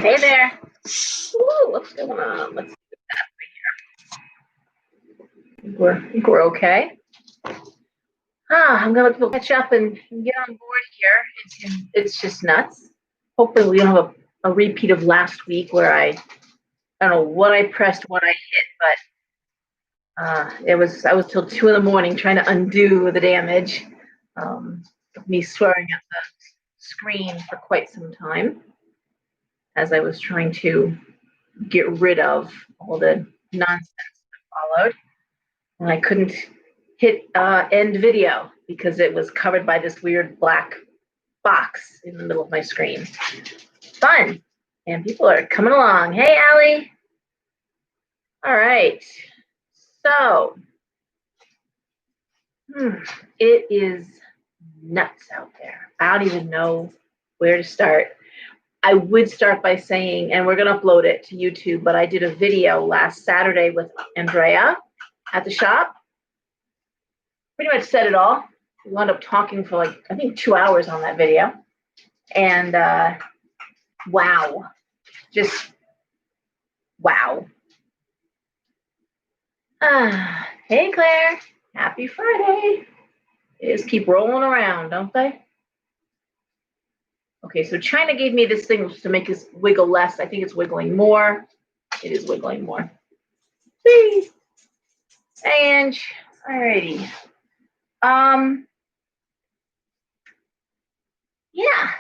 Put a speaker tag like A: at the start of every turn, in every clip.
A: Hey there. Ooh, what's going on? Let's do that over here. I think we're okay. I'm going to catch up and get on board here. It's just nuts. Hopefully we don't have a repeat of last week where I don't know what I pressed, what I hit, but I was till 2 a.m. trying to undo the damage. Me swearing at the screen for quite some time as I was trying to get rid of all the nonsense that followed. And I couldn't hit end video because it was covered by this weird black box in the middle of my screen. Fun. And people are coming along. Hey, Allie. All right. So, it is nuts out there. I don't even know where to start. I would start by saying, and we're going to upload it to YouTube, but I did a video last Saturday with Andrea at the shop. Pretty much said it all. We wound up talking for like, I think 2 hours on that video. And wow. Just wow. Hey, Claire. Happy Friday. They just keep rolling around, don't they? Okay, so China gave me this thing to make us wiggle less. I think it's wiggling more. It is wiggling more. Whee! And alrighty. Yeah,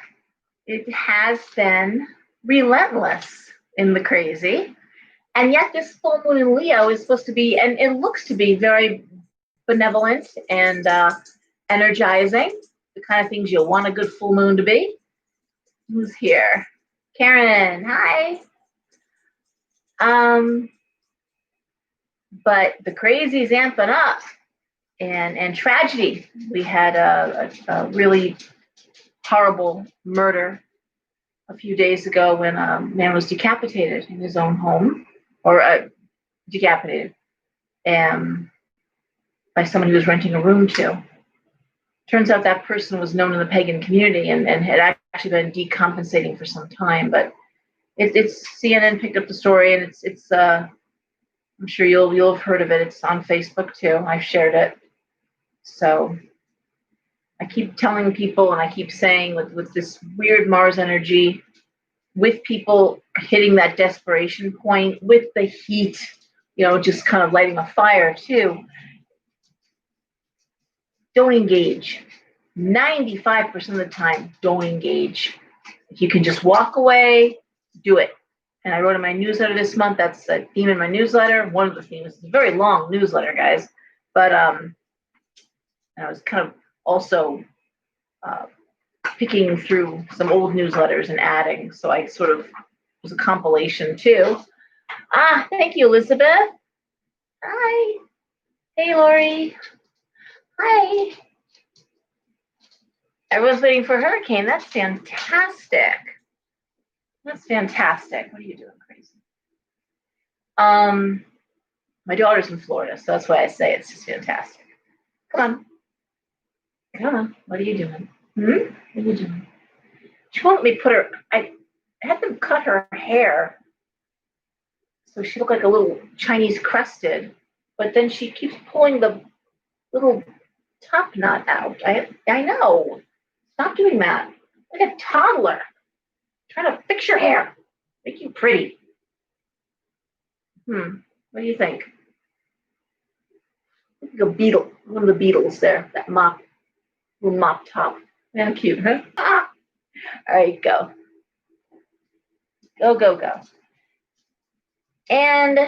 A: it has been relentless in the crazy. And yet this full moon in Leo is supposed to be, and it looks to be very benevolent and energizing, the kind of things you want a good full moon to be. Who's here? Karen, hi. But the crazy's amping up, and tragedy. We had a really horrible murder a few days ago when a man was decapitated in his own home, or decapitated, by someone he was renting a room to. Turns out that person was known in the pagan community and had actually been decompensating for some time, but it's CNN picked up the story, and it's I'm sure you'll have heard of it. It's on Facebook too. I've shared it. So I keep telling people, and I keep saying with this weird Mars energy, with people hitting that desperation point, with the heat, just kind of lighting a fire too. Don't engage. 95% of the time, don't engage. If you can just walk away, do it. And I wrote in my newsletter this month, that's a theme in my newsletter. One of the themes. It's a very long newsletter, guys. But I was kind of also picking through some old newsletters and adding. So I sort of was a compilation too. Thank you, Elizabeth. Hi. Hey, Lori. Hi. Everyone's waiting for a hurricane. That's fantastic. That's fantastic. What are you doing, crazy? My daughter's in Florida, so that's why I say it's just fantastic. Come on. What are you doing? What are you doing? She won't let me put her. I had them cut her hair so she looked like a little Chinese crested, but then she keeps pulling the little top knot out. I know. Stop doing that. Like a toddler. Trying to fix your hair. Make you pretty. What do you think? Like a beetle. One of the beetles there. That little mop top. Yeah, cute, huh? All right, go. Go. And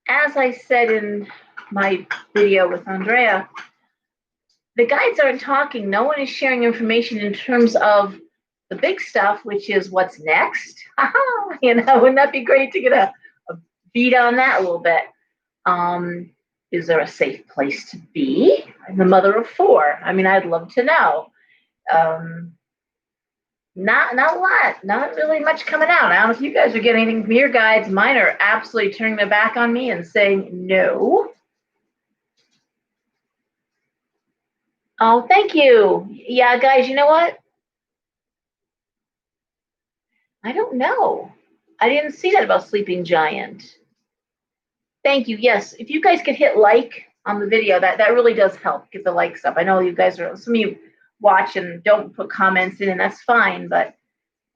A: as I said in my video with Andrea, the guides aren't talking. No one is sharing information in terms of the big stuff, which is what's next. Wouldn't that be great to get a beat on that a little bit? Is there a safe place to be? I'm the mother of 4. I'd love to know. Not a lot. Not really much coming out. I don't know if you guys are getting anything from your guides. Mine are absolutely turning their back on me and saying no. Oh, thank you. Yeah, guys, you know what? I don't know. I didn't see that about Sleeping Giant. Thank you. Yes, if you guys could hit like on the video, that really does help get the likes up. I know you guys are, some of you watch and don't put comments in, and that's fine, but,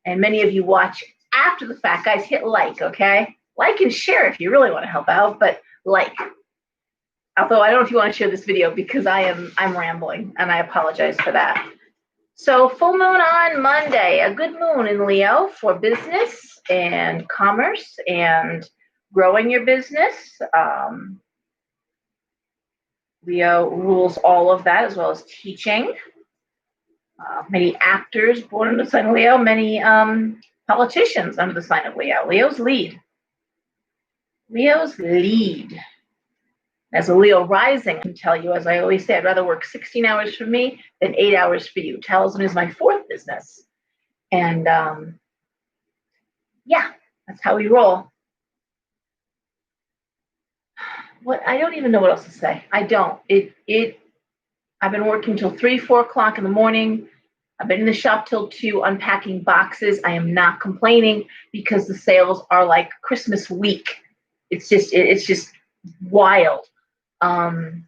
A: and many of you watch after the fact. Guys, hit like, okay? Like and share if you really want to help out, but like. Although I don't know if you want to share this video because I'm rambling, and I apologize for that. So full moon on Monday, a good moon in Leo for business and commerce and growing your business. Leo rules all of that, as well as teaching. Many actors born under the sign of Leo, many politicians under the sign of Leo. Leo's lead. Leo's lead. As a Leo rising, I can tell you, as I always say, I'd rather work 16 hours for me than 8 hours for you. Talisman is my fourth business. And yeah, that's how we roll. What, I don't even know what else to say. I don't. I've been working till 3, 4 o'clock in the morning. I've been in the shop till 2 unpacking boxes. I am not complaining because the sales are like Christmas week. It's just wild. They're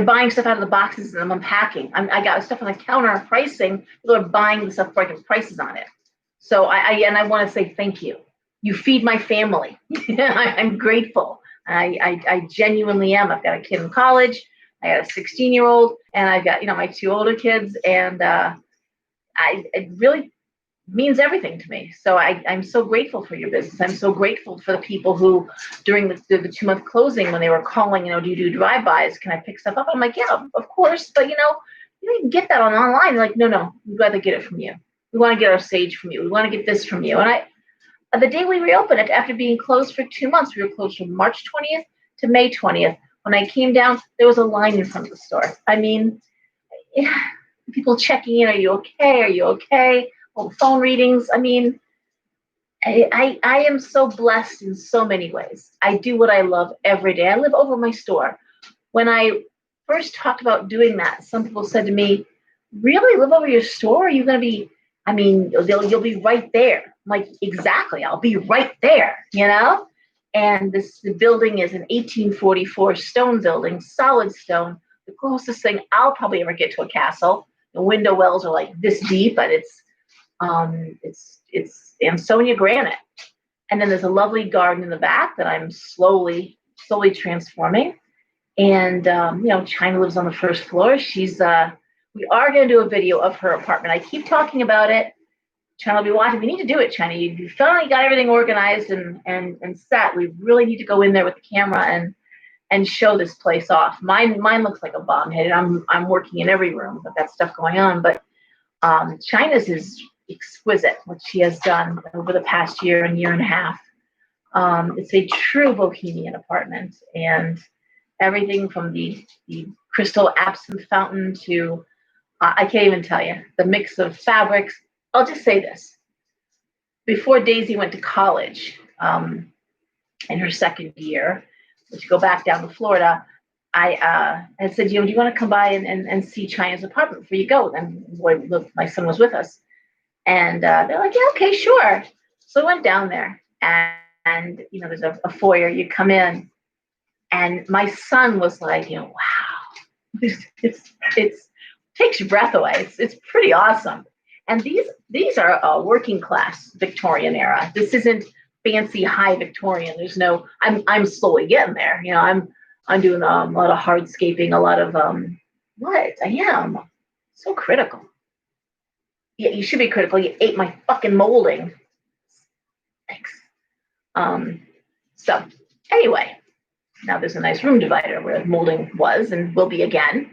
A: buying stuff out of the boxes and I'm unpacking. I got stuff on the counter pricing. People are buying the stuff before I get prices on it. So I want to say thank you. You feed my family. I'm grateful. I genuinely am. I've got a kid in college. I got a 16-year-old, and I've got, my 2 older kids, and it really means everything to me. So I'm so grateful for your business. I'm so grateful for the people who, during the 2-month closing, when they were calling, do you do drive-bys? Can I pick stuff up? I'm like, yeah, of course. But, you don't even get that online. They're like, no, we'd rather get it from you. We want to get our sage from you. We want to get this from you. And the day we reopened it, after being closed for 2 months, we were closed from March 20th to May 20th. When I came down, there was a line in front of the store. I mean, people checking in, are you okay? Are you okay? Well, phone readings. I mean, I am so blessed in so many ways. I do what I love every day. I live over my store. When I first talked about doing that, some people said to me, really, live over your store? Are you going to be, you'll be right there. I'm like, exactly, I'll be right there, And the building is an 1844 stone building, solid stone, the closest thing I'll probably ever get to a castle. The window wells are like this deep, but it's Ansonia granite. And then there's a lovely garden in the back that I'm slowly transforming. And China lives on the first floor. We are going to do a video of her apartment. I keep talking about it. China will be watching. We need to do it, China. You finally got everything organized and set. We really need to go in there with the camera and show this place off. Mine looks like a bomb head. I'm working in every room, but that stuff going on. But China's is exquisite, what she has done over the past year and a half. It's a true bohemian apartment, and everything from the crystal absinthe fountain to I can't even tell you the mix of fabrics. I'll just say this. Before Daisy went to college, in her second year, to go back down to Florida, I had said, do you want to come by and see China's apartment before you go? And my son was with us. And they're like, yeah, okay, sure. So I went down there, and there's a foyer. You come in, and my son was like, wow, it's takes your breath away. It's pretty awesome. And these are working class Victorian era. This isn't fancy high Victorian. There's no. I'm slowly getting there. I'm doing a lot of hardscaping, a lot of what I am so critical. Yeah, you should be critical. You ate my fucking molding. Thanks. So anyway, now there's a nice room divider where molding was and will be again.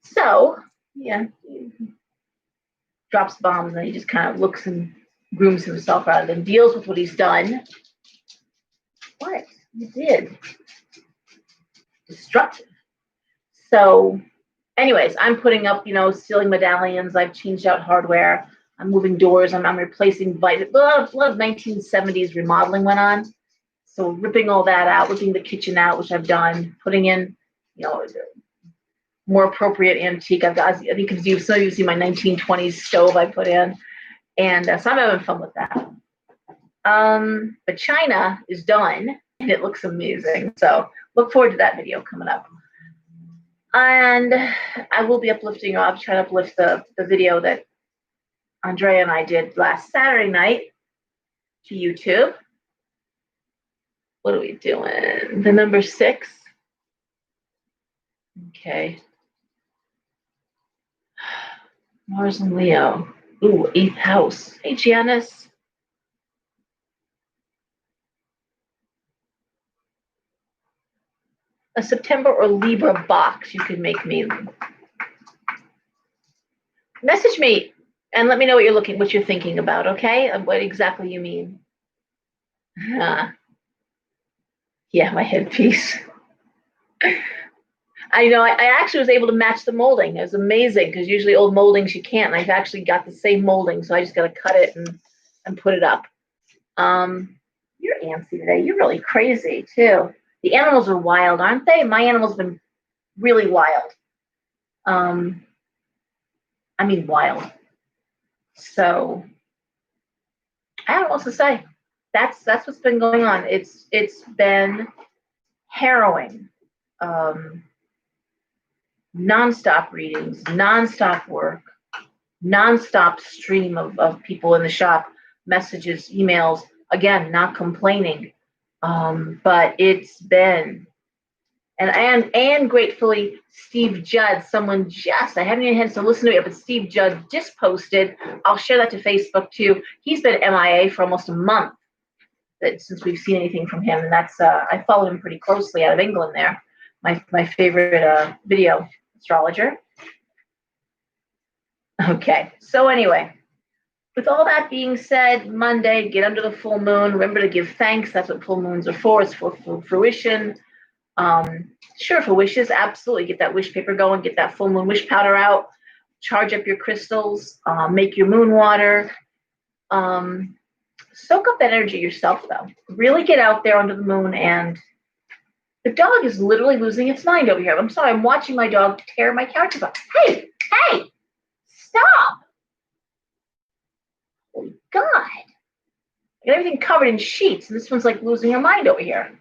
A: So yeah, drops bombs and he just kind of looks and grooms himself rather than deals with what he's done. What? You did. Destructive. So anyways, I'm putting up, ceiling medallions. I've changed out hardware. I'm moving doors. I'm replacing a lot of 1970s remodeling went on. So ripping all that out, ripping the kitchen out, which I've done, putting in, more appropriate antique. I've got, I think some of you see my 1920s stove I put in. And so I'm having fun with that. But China is done, and it looks amazing. So look forward to that video coming up. And I will be uplifting, I'll try to uplift the video that Andrea and I did last Saturday night to YouTube. What are we doing? The number 6. Okay. Mars and Leo. Ooh, 8th house. Hey, Janice. A September or Libra box you can make me. Message me and let me know what you're thinking about, okay? And what exactly you mean. Yeah, my headpiece. I know, I actually was able to match the molding. It was amazing because usually old moldings you can't, and I've actually got the same molding, so I just got to cut it and put it up. You're antsy today. You're really crazy, too. The animals are wild, aren't they? My animals have been really wild. I mean wild. So I don't know what else to say. That's what's been going on. It's been harrowing. Nonstop readings, nonstop work, nonstop stream of people in the shop, messages, emails. Again, not complaining, but it's been. And gratefully, Steve Judd, someone I haven't even had to listen to it, but Steve Judd just posted. I'll share that to Facebook too. He's been MIA for almost a month since we've seen anything from him, and that's I follow him pretty closely out of England. There, my favorite video astrologer. Okay, so anyway, with all that being said, Monday, get under the full moon. Remember to give thanks. That's what full moons are for. It's for fruition. Sure, for wishes, absolutely. Get that wish paper going, get that full moon wish powder out, charge up your crystals, make your moon water. Soak up that energy yourself, though. Really get out there under the moon. And the dog is literally losing its mind over here. I'm sorry, I'm watching my dog tear my couch up. Hey, stop. Oh, God. I got everything covered in sheets, and this one's like losing her mind over here.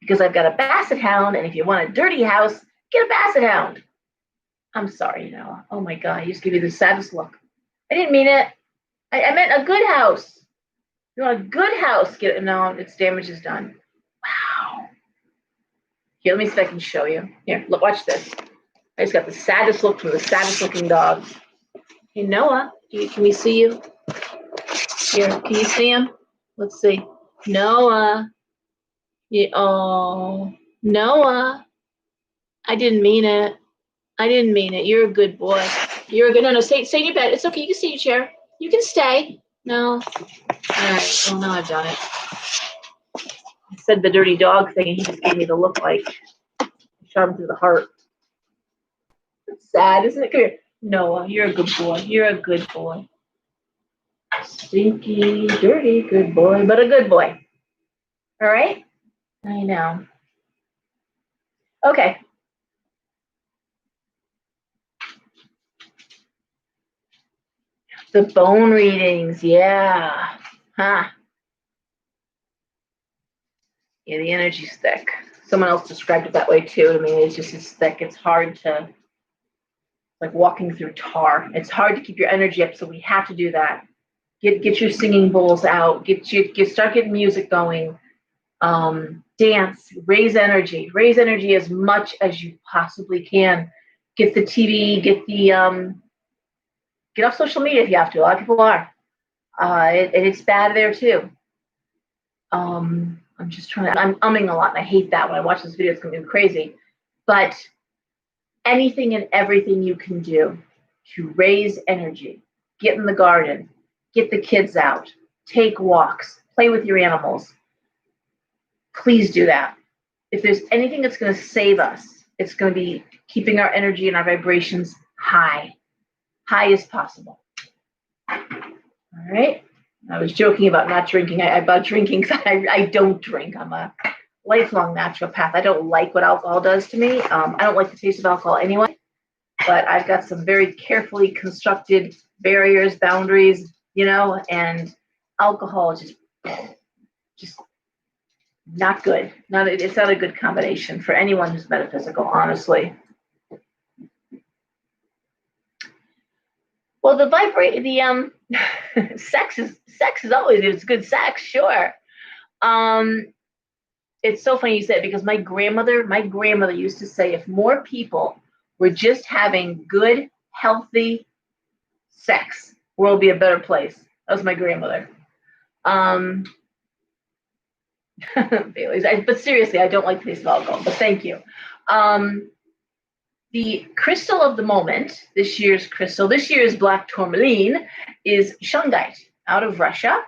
A: Because I've got a basset hound, and if you want a dirty house, get a basset hound. I'm sorry, Noah. Oh my God, he just gave you the saddest look. I didn't mean it. I meant a good house. You want a good house? Get it? No, its damage is done. Wow. Here, let me see if I can show you. Here, look, watch this. I just got the saddest look from the saddest looking dog. Hey, Noah, can we see you? Here, can you see him? Let's see. Noah. Yeah, oh, Noah. I didn't mean it. You're a good boy. No, stay in your bed. It's okay. You can stay in your chair. You can stay. No. All right. Oh, no, I've done it. I said the dirty dog thing, and he just gave me the look like I shot him through the heart. It's sad, isn't it? Come here. Noah, you're a good boy. You're a good boy. Stinky, dirty, good boy, but a good boy. All right? I know. Okay. The bone readings, yeah. Huh. Yeah, the energy's thick. Someone else described it that way too. I mean, it's thick. It's hard to, like walking through tar. It's hard to keep your energy up, so we have to do that. Get your singing bowls out. Start getting music going. Dance. Raise energy as much as you possibly can. Get the TV. Get off social media if you have to. A lot of people are. It's bad there too. I'm just I'm umming a lot, and I hate that when I watch this video. It's going to be crazy. But anything and everything you can do to raise energy, get in the garden, get the kids out, take walks, play with your animals. Please do that. If there's anything that's going to save us, it's going to be keeping our energy and our vibrations high as possible. All right. I was joking about not drinking. About drinking because I don't drink. I'm a lifelong naturopath. I don't like what alcohol does to me. I don't like the taste of alcohol anyway. But I've got some very carefully constructed barriers, boundaries, and alcohol is just not good. It's not a good combination for anyone who's metaphysical, honestly. Well, the sex is always, it's good sex, sure. It's so funny you said it, because my grandmother used to say, if more people were just having good, healthy sex, the world would be a better place. That was my grandmother. But seriously, I don't like the taste of alcohol, but thank you. The crystal of the moment, this year's black tourmaline, is shungite out of Russia.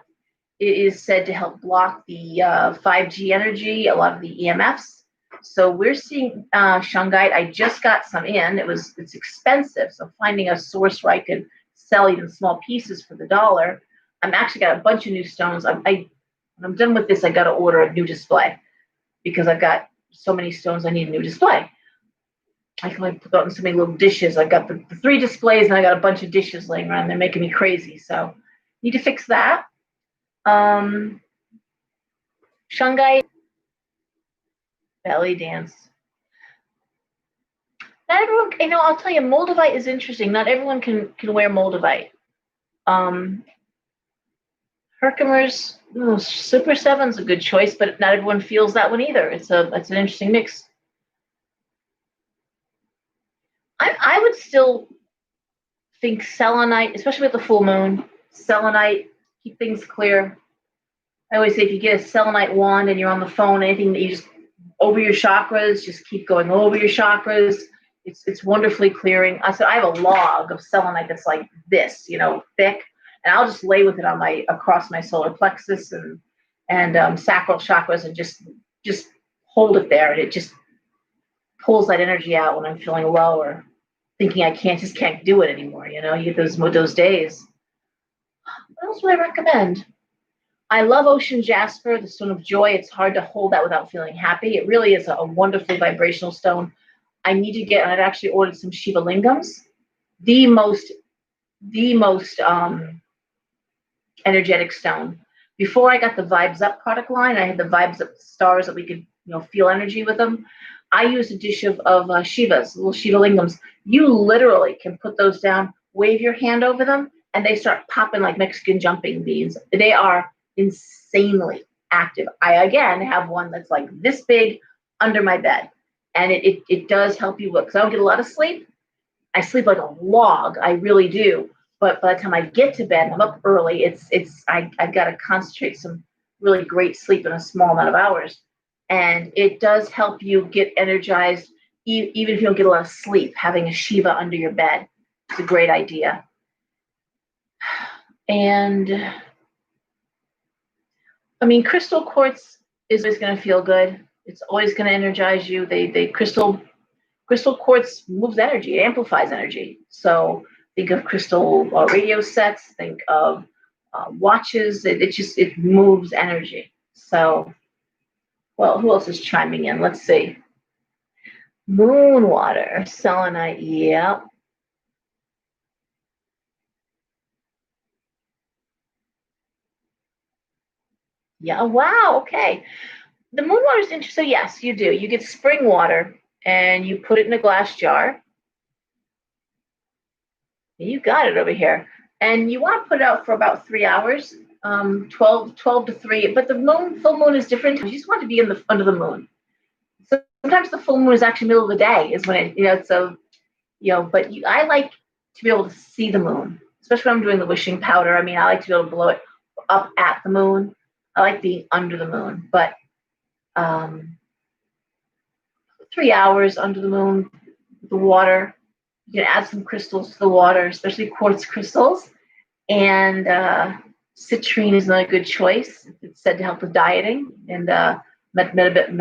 A: It is said to help block the 5G energy, a lot of the EMFs. So we're seeing shungite. I just got some in. It's expensive, so finding a source where I could sell even small pieces for the dollar. I'm actually got a bunch of new stones. When I'm done with this, I got to order a new display because I've got so many stones. I need a new display. I can only put out in so many little dishes. I got the 3 displays, and I got a bunch of dishes laying around. They're making me crazy. So need to fix that. Shungite, belly dance. Not everyone, I'll tell you, moldavite is interesting. Not everyone can wear moldavite. Herkimer's Super 7's a good choice, but not everyone feels that one either. It's an interesting mix. I would still think selenite, especially with the full moon. Selenite, keep things clear. I always say, if you get a selenite wand and you're on the phone, anything that you just over your chakras, just keep going over your chakras. It's wonderfully clearing. I have a log of selenite that's like this, thick, and I'll just lay with it across my solar plexus and sacral chakras, and just hold it there, and it just pulls that energy out when I'm feeling low or thinking I can't do it anymore. You get those days. What else would I recommend? I love ocean jasper, the stone of joy. It's hard to hold that without feeling happy. It really is a wonderfully vibrational stone. I need to get, and I've actually ordered some Shiva lingams. The most energetic stone. Before I got the Vibes Up product line, I had the Vibes Up stars that we could feel energy with them. I used a dish of Shivas, little Shiva lingams. You literally can put those down, wave your hand over them, and they start popping like Mexican jumping beans. They are insanely active. I again have one that's like this big under my bed, and it does help you look, because I don't get a lot of sleep. I sleep like a log, I really do. But by the time I get to bed, I'm up early. I've got to concentrate some really great sleep in a small amount of hours, and it does help you get energized, even if you don't get a lot of sleep. Having a Shiva under your bed is a great idea. And crystal quartz is always going to feel good. It's always going to energize you. Crystal quartz moves energy, it amplifies energy. So think of crystal radio sets, think of watches. It moves energy. So, well, who else is chiming in? Let's see. Moon water, selenite, yep. Yeah, wow, okay. The moon water is interesting. So yes, you do. You get spring water and you put it in a glass jar. You got it over here. And you want to put it out for about 3 hours, 12 to 3. But the full moon is different. You just want to be under the moon. So sometimes the full moon is actually middle of the day is when I like to be able to see the moon, especially when I'm doing the wishing powder. I like to be able to blow it up at the moon. I like being under the moon, but 3 hours under the moon, the water. You can add some crystals to the water, especially quartz crystals. And citrine is another good choice. It's said to help with dieting and metabolism.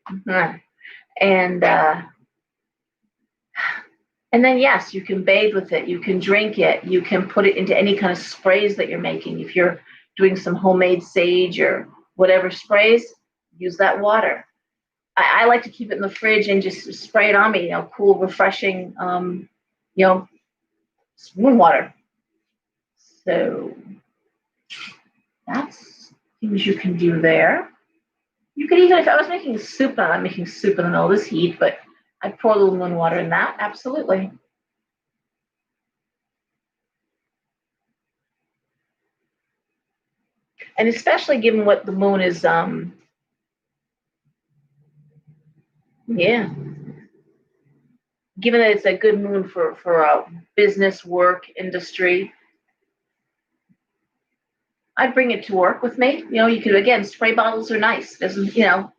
A: Mm-hmm. And then, yes, you can bathe with it. You can drink it. You can put it into any kind of sprays that you're making. If you're doing some homemade sage or whatever sprays, use that water. I like to keep it in the fridge and just spray it on me, cool, refreshing. you know, moon water. So that's things you can do there. You could even, if I was making soup, I'm making soup in the middle of this heat, but I'd pour a little moon water in that, absolutely. And especially given what the moon is, yeah, given that it's a good moon for business, work, industry, I'd bring it to work with me. You know, you could, again, spray bottles are nice, doesn't, you know,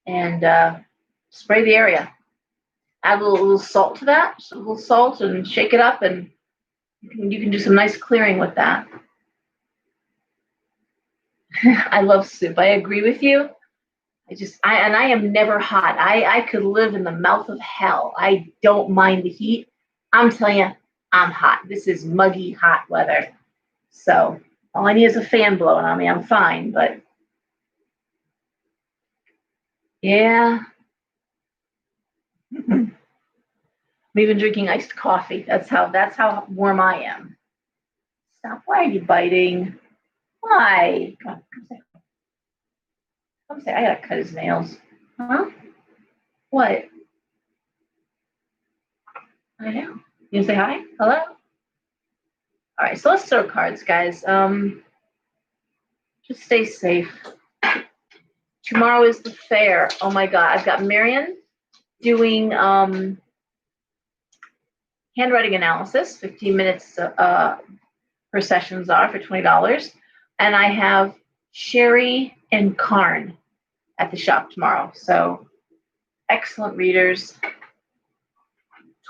A: and spray the area. Add a little salt to that, a little salt, and shake it up, and you can do some nice clearing with that. I love soup. I agree with you. I am never hot. I could live in the mouth of hell. I don't mind the heat. I'm telling you, I'm hot. This is muggy hot weather. So all I need is a fan blowing on me. I'm fine, but yeah. I'm even drinking iced coffee. That's how warm I am. Stop. Why are you biting? Why? Come on, come say. I gotta cut his nails. Huh? What? I know. You say hi? Hello? All right, so let's throw cards, guys. Just stay safe. Tomorrow is the fair. Oh my God, I've got Marion doing handwriting analysis. 15 minutes her sessions are for $20, and I have Sherry and Karn at the shop tomorrow. So excellent readers.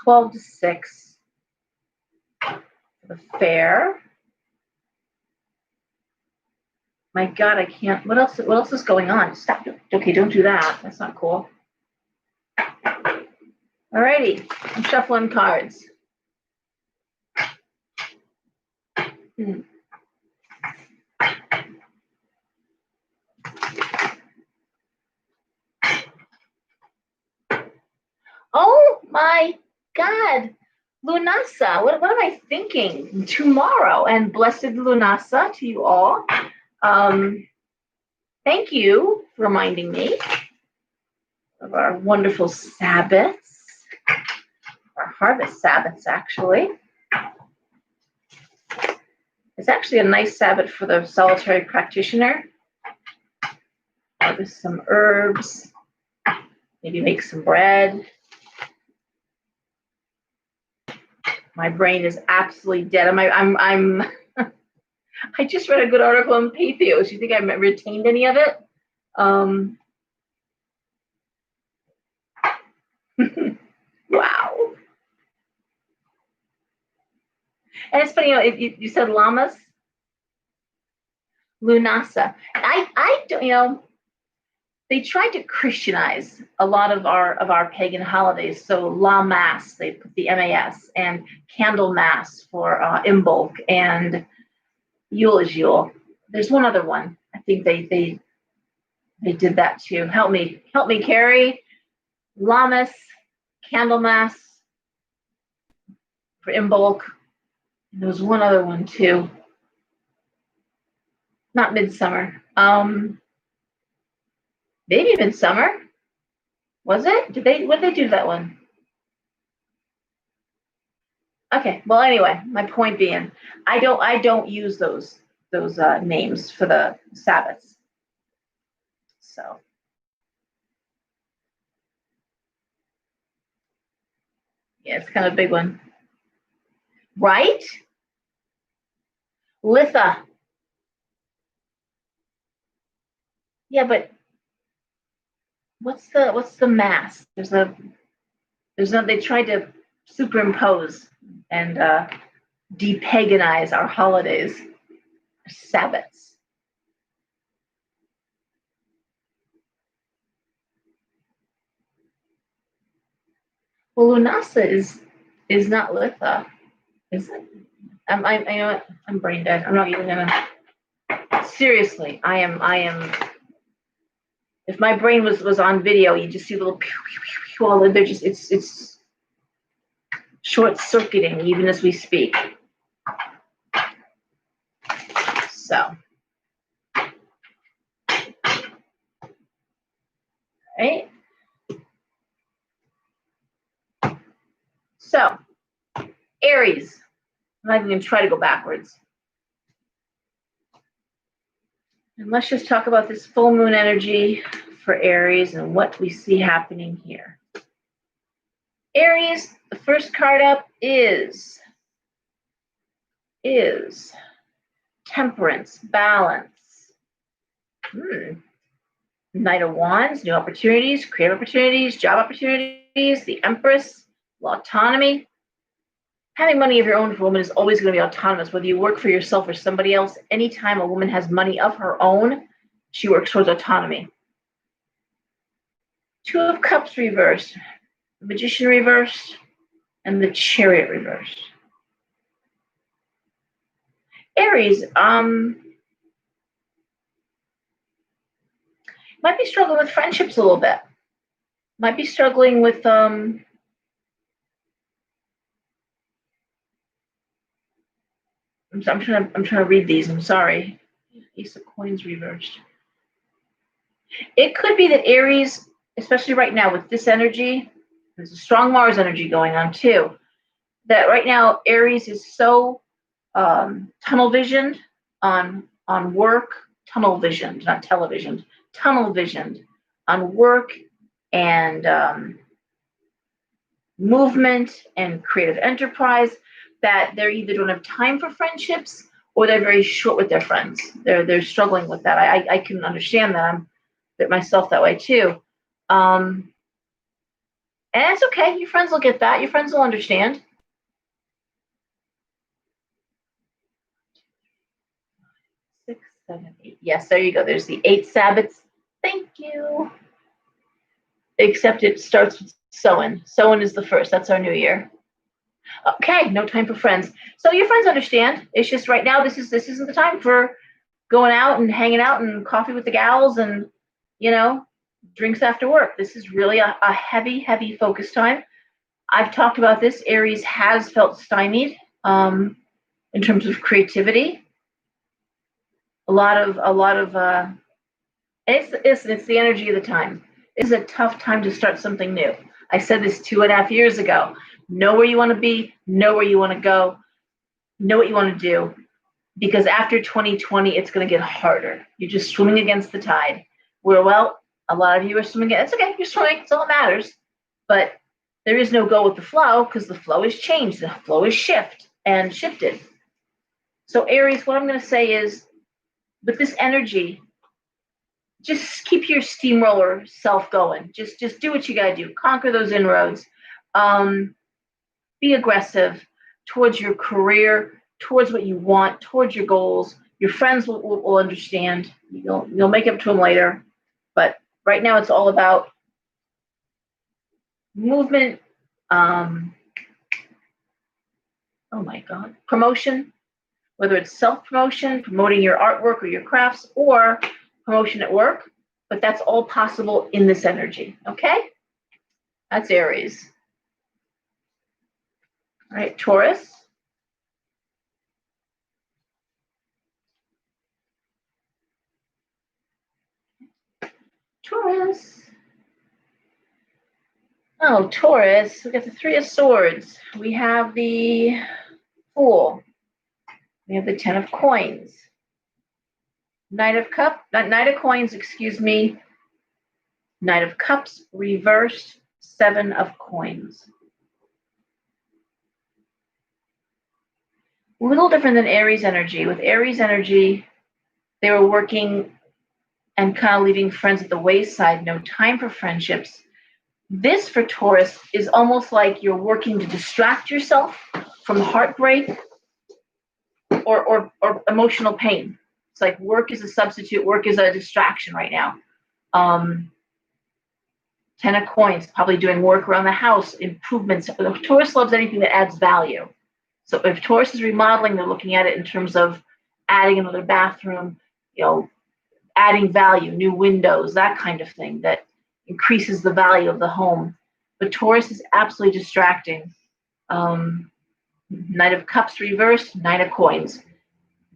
A: 12 to 6 for the fair. My God, I can't. What else is going on? Stop. Okay, don't do that. That's not cool. Alrighty, I'm shuffling cards. Oh my God, Lunasa. What am I thinking? Tomorrow, and blessed Lunasa to you all. Thank you for reminding me of our wonderful Sabbaths, our harvest Sabbaths, actually. It's actually a nice Sabbath for the solitary practitioner. Harvest some herbs, maybe make some bread. My brain is absolutely dead. I'm I just read a good article on Pathos. You think I retained any of it? Wow. And it's funny, you know, you said llamas, Lunasa. I don't, you know, they tried to Christianize a lot of our pagan holidays. So La Mass, they put the MAS, and Candle Mass for Imbolc, and Yule is Yule. There's one other one. I think they did that too. Help me, Carrie. Lammas, Candlemas for Imbolc. There was one other one too. Not Midsummer. Maybe Midsummer. Was it? What did they do that one? Okay. Well, anyway, my point being, I don't use those names for the Sabbaths. So. Yeah, it's kind of a big one. Right? Litha. Yeah, but what's the mass? There's no, they tried to superimpose and depaganize our holidays, our Sabbaths. Well, Lunasa is not Litha, is it? You know what? I'm brain dead. I'm not even gonna. Seriously, I am. If my brain was on video, you just see little pew, pew, pew, pew, all they're just it's short-circuiting even as we speak. So, right? So, Aries. I'm not even going to try to go backwards. And let's just talk about this full moon energy for Aries and what we see happening here. Aries, the first card up is Temperance, balance. Knight of Wands, new opportunities, creative opportunities, job opportunities, the Empress, autonomy. Having money of your own for a woman is always going to be autonomous, whether you work for yourself or somebody else. Anytime a woman has money of her own, she works towards autonomy. Two of Cups reversed, the Magician reversed, and the Chariot reversed. Aries, might be struggling with friendships a little bit. Might be struggling with I'm trying to read these. I'm sorry. Ace of Coins reversed. It could be that Aries, especially right now with this energy, there's a strong Mars energy going on too, that right now Aries is so tunnel visioned on work, tunnel visioned, not television, tunnel visioned on work and movement and creative enterprise, that they either don't have time for friendships or they're very short with their friends. They're struggling with that. I can understand that. I'm myself that way too. And it's okay. Your friends will get that. Your friends will understand. Six, seven, eight. Yes, there you go. There's the 8 Sabbats. Thank you. Except it starts with Sowen. Sowen is the first. That's our new year. Okay, no time for friends. So your friends understand. It's just right now this isn't the time for going out and hanging out and coffee with the gals and drinks after work. This is really a heavy focus time. I've talked about this. Aries has felt stymied in terms of creativity. A lot of it's the energy of the time. It's a tough time to start something new. I said this 2.5 years ago. Know where you want to be, know where you want to go, know what you want to do. Because after 2020, it's going to get harder. You're just swimming against the tide. Where, well, a lot of you are swimming. It's okay, you're swimming. It's all that matters. But there is no go with the flow because the flow is changed. The flow is shifted. So Aries, what I'm going to say is, with this energy, just keep your steamroller self going. Just do what you got to do. Conquer those inroads. Be aggressive towards your career, towards what you want, towards your goals. Your friends will understand. You'll make up to them later. But right now it's all about movement. Promotion, whether it's self-promotion, promoting your artwork or your crafts, or promotion at work. But that's all possible in this energy, okay? That's Aries. All right, Taurus. Oh, Taurus, we got the 3 of Swords. We have the Fool. We have the 10 of Coins. Knight of Coins, excuse me. Knight of Cups, reversed, 7 of Coins. A little different than Aries energy. With Aries energy, they were working and kind of leaving friends at the wayside, no time for friendships. This for Taurus is almost like you're working to distract yourself from heartbreak or emotional pain. It's like work is a substitute, work is a distraction right now. 10 of Coins, probably doing work around the house, improvements. Taurus loves anything that adds value. So if Taurus is remodeling, they're looking at it in terms of adding another bathroom, adding value, new windows, that kind of thing that increases the value of the home. But Taurus is absolutely distracting. Knight of Cups reversed, Nine of Coins.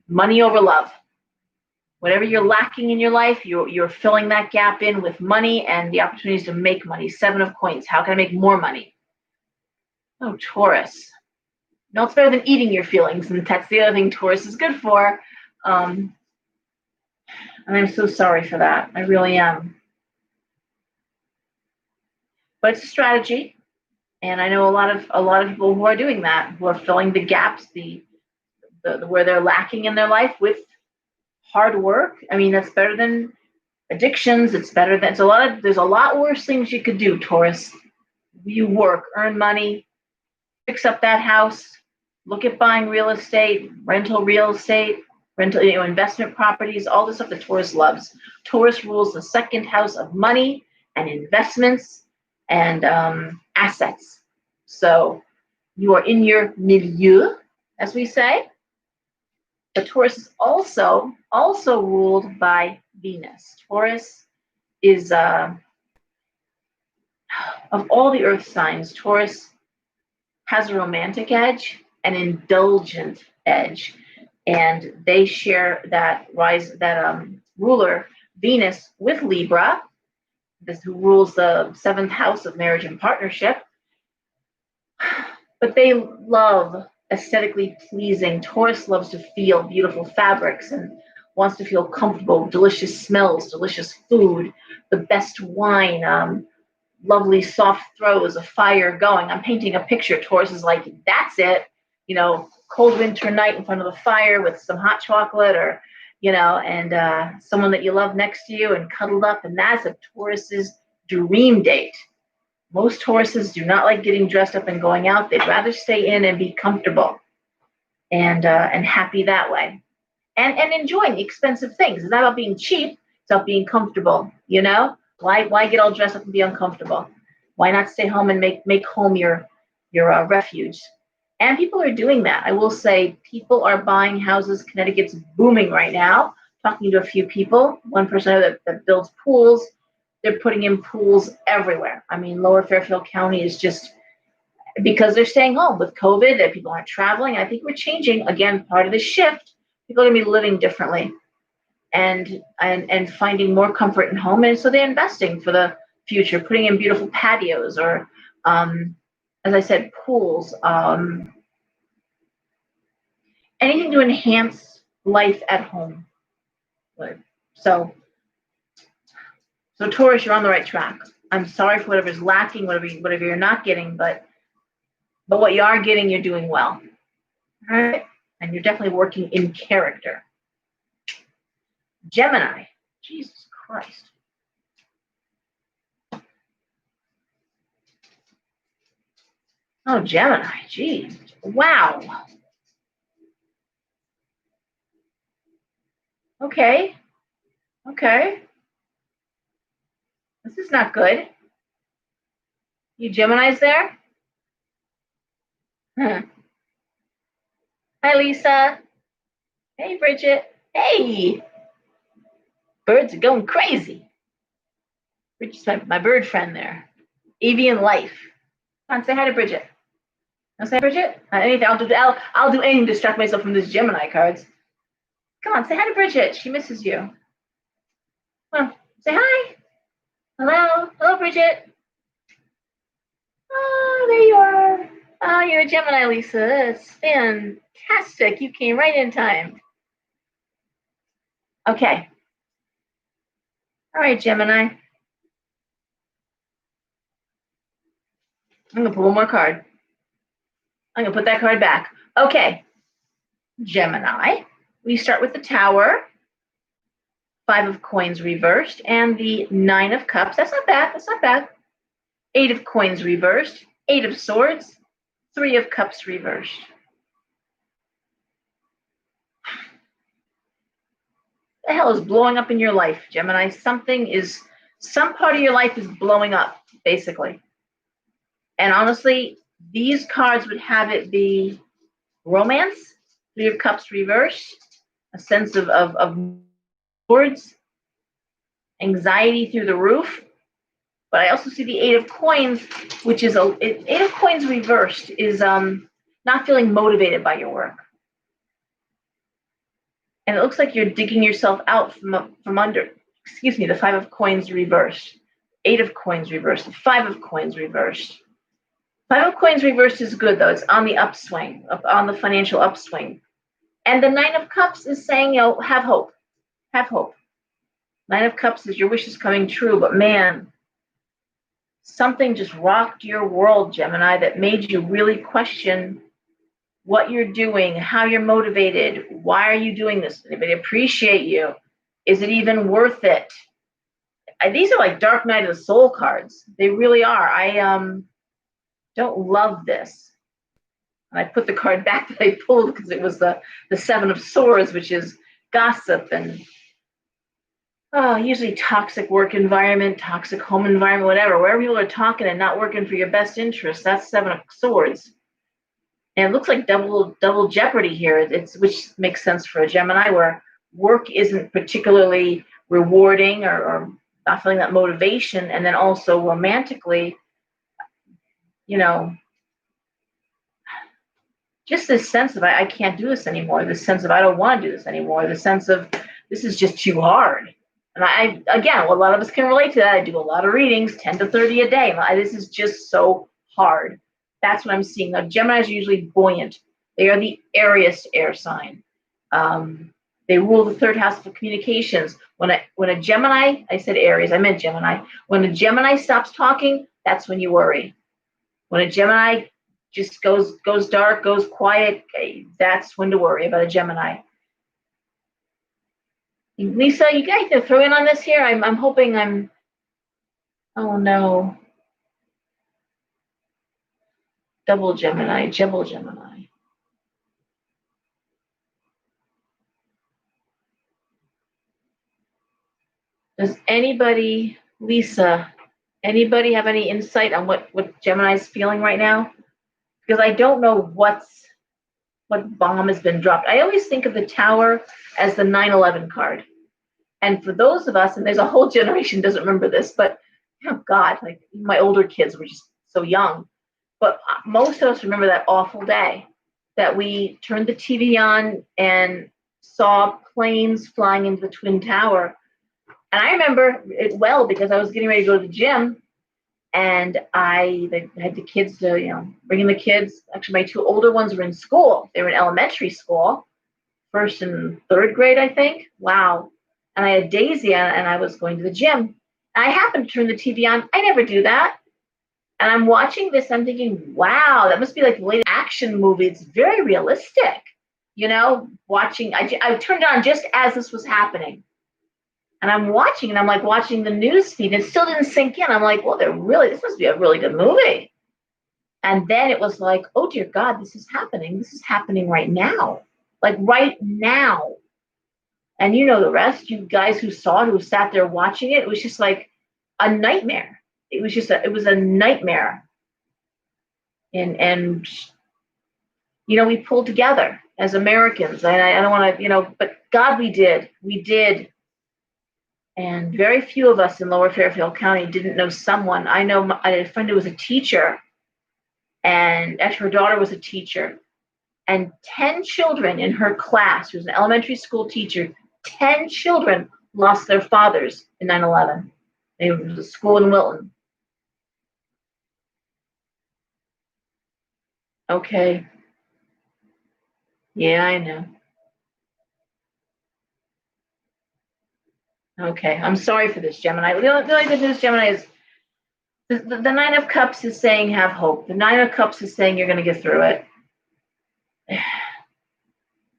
A: Money over love. Whatever you're lacking in your life, you're filling that gap in with money and the opportunities to make money. Seven of Coins. How can I make more money? Oh, Taurus. No, it's better than eating your feelings, and that's the other thing Taurus is good for. And I'm so sorry for that. I really am. But it's a strategy, and I know a lot of people who are doing that, who are filling the gaps, the where they're lacking in their life with hard work. I mean, that's better than addictions. It's better than there's a lot worse things you could do, Taurus. You work, earn money, fix up that house, look at buying real estate, rental investment properties, all the stuff that Taurus loves. Taurus rules the second house of money and investments and assets. So you are in your milieu, as we say. But Taurus is also ruled by Venus. Taurus is, of all the earth signs, Taurus has a romantic edge, an indulgent edge, and they share that ruler Venus with Libra, who rules the seventh house of marriage and partnership. But they love aesthetically pleasing. Taurus loves to feel beautiful fabrics and wants to feel comfortable, delicious smells, delicious food, the best wine, lovely soft throws, a fire going. I'm painting a picture. Taurus is like, that's it. Cold winter night in front of the fire with some hot chocolate or, and someone that you love next to you and cuddled up. And that's a Taurus's dream date. Most Tauruses do not like getting dressed up and going out. They'd rather stay in and be comfortable and happy that way. And enjoying expensive things. It's not about being cheap. It's about being comfortable, Why get all dressed up and be uncomfortable? Why not stay home and make home your refuge? And people are doing that. I will say people are buying houses. Connecticut's booming right now. Talking to a few people. One person that builds pools. They're putting in pools everywhere. I mean, Lower Fairfield County is just, because they're staying home with COVID, that people aren't traveling. I think we're changing, again, part of the shift. People are going to be living differently and finding more comfort in home. And so they're investing for the future, putting in beautiful patios or, as I said, pools, anything to enhance life at home. So Taurus, you're on the right track. I'm sorry for whatever's lacking, whatever you're not getting, but what you are getting, you're doing well. All right? And you're definitely working in character. Gemini. Jesus Christ. Oh, Gemini. Geez. Wow. Okay. This is not good. You Geminis there? Huh. Hi, Lisa. Hey, Bridget. Hey. Birds are going crazy. Bridget's my bird friend there. Avian life. Come on, say hi to Bridget. Want to say hi, Bridget? Anything. I'll do anything to distract myself from these Gemini cards. Come on, say hi to Bridget. She misses you. Come on, say hi. Hello, Bridget. Oh, there you are. Oh, you're a Gemini, Lisa. That's fantastic. You came right in time. Okay. All right, Gemini. I'm going to pull one more card. I'm going to put that card back. Okay. Gemini. We start with the Tower. 5 of Coins reversed. And the 9 of Cups. That's not bad. 8 of Coins reversed. 8 of Swords. 3 of Cups reversed. What the hell is blowing up in your life, Gemini? Some part of your life is blowing up, basically. And honestly, these cards would have it be romance, 3 of Cups reversed, a sense of swords, anxiety through the roof, But I also see the Eight of Coins, which is Eight of Coins reversed is not feeling motivated by your work. And it looks like you're digging yourself out from under. Excuse me, the Five of Coins reversed. Eight of Coins reversed. The Five of Coins reversed. Five of Coins reversed is good, though. It's on the upswing, on the financial upswing. And the Nine of Cups is saying, have hope. Have hope. Nine of Cups is your wish is coming true, but man, something just rocked your world, Gemini, that made you really question what you're doing, how you're motivated, why are you doing this? Anybody appreciate you? Is it even worth it? These are like Dark Night of the Soul cards. They really are. I don't love this. And I put the card back that I pulled because it was the Seven of Swords, which is gossip and usually toxic work environment, toxic home environment, whatever. Wherever people are talking and not working for your best interest, that's Seven of Swords. And it looks like double jeopardy here, which makes sense for a Gemini, where work isn't particularly rewarding or not feeling that motivation. And then also romantically, just this sense of I can't do this anymore, this sense of I don't want to do this anymore, the sense of this is just too hard. And again, a lot of us can relate to that. I do a lot of readings, 10 to 30 a day. This is just so hard. That's what I'm seeing. Now, Geminis are usually buoyant. They are the Aries air sign. They rule the third house of communications. When a Gemini, I said Aries, I meant Gemini. When a Gemini stops talking, that's when you worry. When a Gemini just goes dark, goes quiet, that's when to worry about a Gemini. Lisa, you guys can throw in on this here. I'm hoping oh no. Double Gemini. Does anybody, Lisa, anybody have any insight on what Gemini is feeling right now? Because I don't know what bomb has been dropped. I always think of the Tower as the 9/11 card. And for those of us, and there's a whole generation doesn't remember this, but oh God, like my older kids were just so young. But most of us remember that awful day that we turned the TV on and saw planes flying into the Twin Tower. And I remember it well because I was getting ready to go to the gym, and I had the kids to, bringing the kids. Actually, my two older ones were in school. They were in elementary school, first and third grade, I think. Wow. And I had Daisy, and I was going to the gym. And I happened to turn the TV on. I never do that. And I'm watching this, I'm thinking, wow, that must be like the latest action movie. It's very realistic, watching. I turned it on just as this was happening. And I'm watching, and I'm like watching the news feed. And it still didn't sink in. I'm like, well, this must be a really good movie. And then it was like, oh, dear God, this is happening. This is happening right now. Like right now. And you know the rest, you guys who saw it, who sat there watching it, it was just like a nightmare. It was a nightmare. And we pulled together as Americans. I don't want to, but God, we did. And very few of us in Lower Fairfield County didn't know someone. I had a friend who was a teacher, and actually her daughter was a teacher. And 10 children in her class, she was an elementary school teacher, 10 children lost their fathers in 9/11. It was a school in Wilton. Okay. Yeah, I know. Okay, I'm sorry for this, Gemini. The only good news, Gemini, is the Nine of Cups is saying have hope. The Nine of Cups is saying you're going to get through it.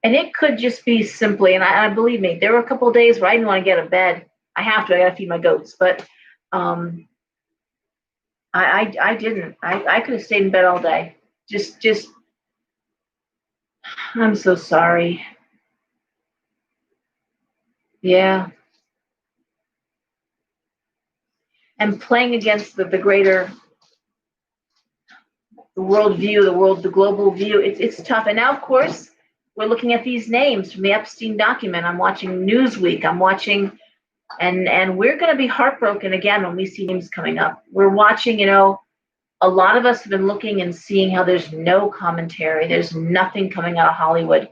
A: And it could just be simply, and I believe me, there were a couple of days where I didn't want to get out of bed. I got to feed my goats, but I didn't. I could have stayed in bed all day. Just, I'm so sorry. Yeah. And playing against the greater, the world view, the global view, it's tough. And now, of course, we're looking at these names from the Epstein document. I'm watching Newsweek. I'm watching And we're going to be heartbroken again when we see names coming up. We're watching, a lot of us have been looking and seeing how there's no commentary. There's nothing coming out of Hollywood.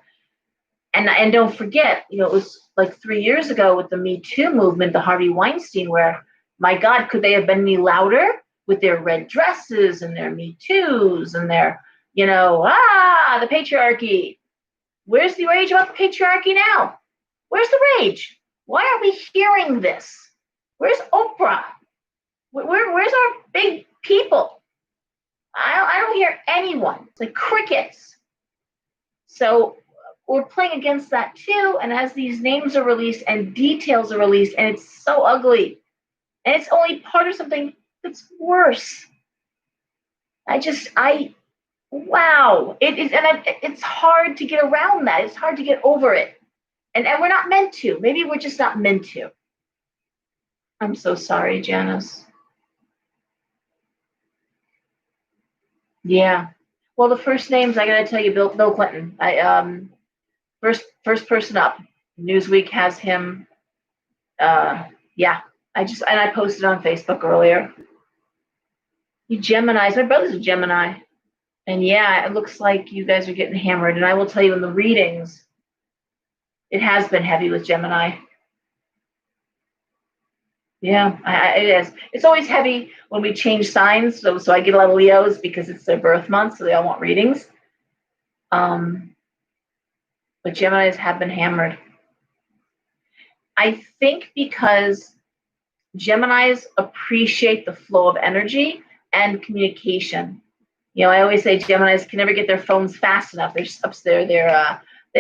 A: And don't forget, it was like 3 years ago with the Me Too movement, the Harvey Weinstein, where, my God, could they have been any louder with their red dresses and their Me Too's and their, the patriarchy. Where's the rage about the patriarchy now? Where's the rage? Why aren't we hearing this? Where's Oprah? Where's our big people? I don't hear anyone. It's like crickets. So we're playing against that too. And as these names are released and details are released, and it's so ugly, and it's only part of something that's worse. Wow. It is, and it's hard to get around that. It's hard to get over it. And we're not meant to. Maybe we're just not meant to. I'm so sorry, Janice. Yeah. Well, the first names, I gotta tell you, Bill Clinton. First person up. Newsweek has him. Yeah. I posted on Facebook earlier. Geminis. My brother's a Gemini. And yeah, it looks like you guys are getting hammered. And I will tell you, in the readings, it has been heavy with Gemini. Yeah, it is. It's always heavy when we change signs. So I get a lot of Leos because it's their birth month, so they all want readings. But Geminis have been hammered. I think because Geminis appreciate the flow of energy and communication. I always say Geminis can never get their phones fast enough. They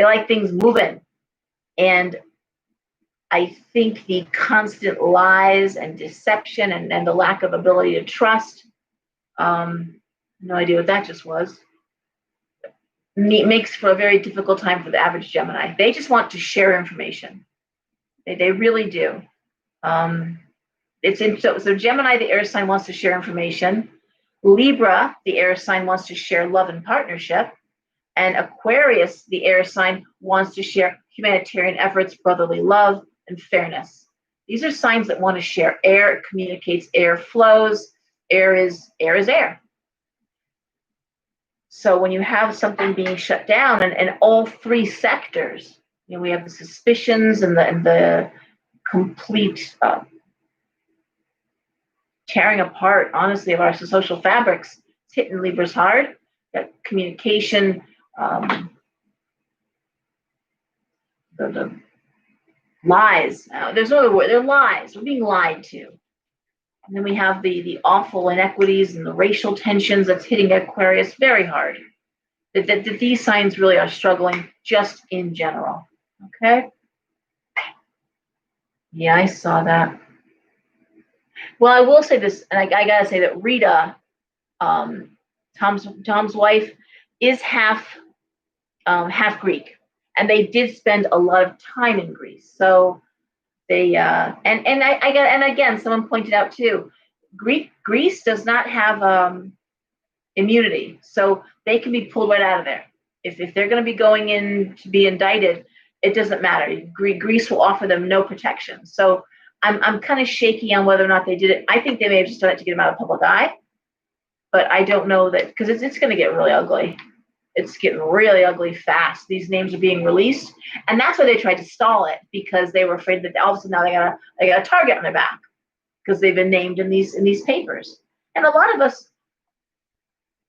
A: like things moving. And I think the constant lies and deception and the lack of ability to trust, no idea what that just was, makes for a very difficult time for the average Gemini. They just want to share information. They really do. So Gemini, the air sign, wants to share information. Libra, the air sign, wants to share love and partnership. And Aquarius, the air sign, wants to share humanitarian efforts, brotherly love, and fairness. These are signs that want to share. Air communicates, air flows, air is air. So when you have something being shut down and all three sectors, we have the suspicions and the complete tearing apart, honestly, of our social fabrics. It's hitting Libras hard. That communication, the lies. There's another word. They're lies. We're being lied to. And then we have the awful inequities and the racial tensions that's hitting Aquarius very hard. That these signs really are struggling just in general. Okay? Yeah, I saw that. Well, I will say this, and I gotta say that Rita, Tom's wife, is half Greek, and they did spend a lot of time in Greece. So they and again, someone pointed out too, Greece does not have immunity, so they can be pulled right out of there. If they're going to be going in to be indicted, it doesn't matter. Greece will offer them no protection. So I'm kind of shaky on whether or not they did it. I think they may have just done it to get them out of public eye, but I don't know that, because it's going to get really ugly. It's getting really ugly fast. These names are being released, and that's why they tried to stall it, because they were afraid that all of a sudden now they got a target on their back because they've been named in these papers. And a lot of us,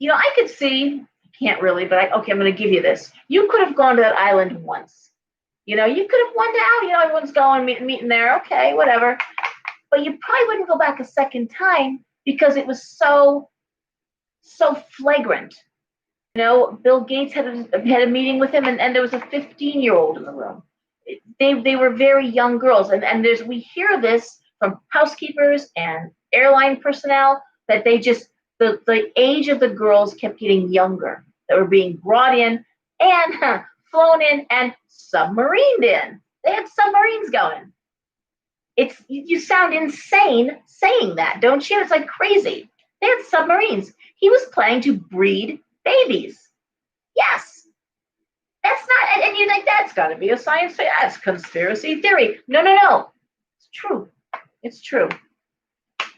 A: I could see, can't really, but okay, I'm going to give you this. You could have gone to that island once. You could have went out. Everyone's going meeting there. Okay, whatever. But you probably wouldn't go back a second time because it was so flagrant. Bill Gates had a meeting with him, and there was a 15-year-old in the room. They were very young girls, and we hear this from housekeepers and airline personnel that they just the age of the girls kept getting younger that were being brought in and flown in and submarined in. They had submarines going. You sound insane saying that, don't you? It's like crazy. They had submarines. He was planning to breed babies. Yes. That's not, and you think that's got to be a science, that's conspiracy theory. No. true. It's true.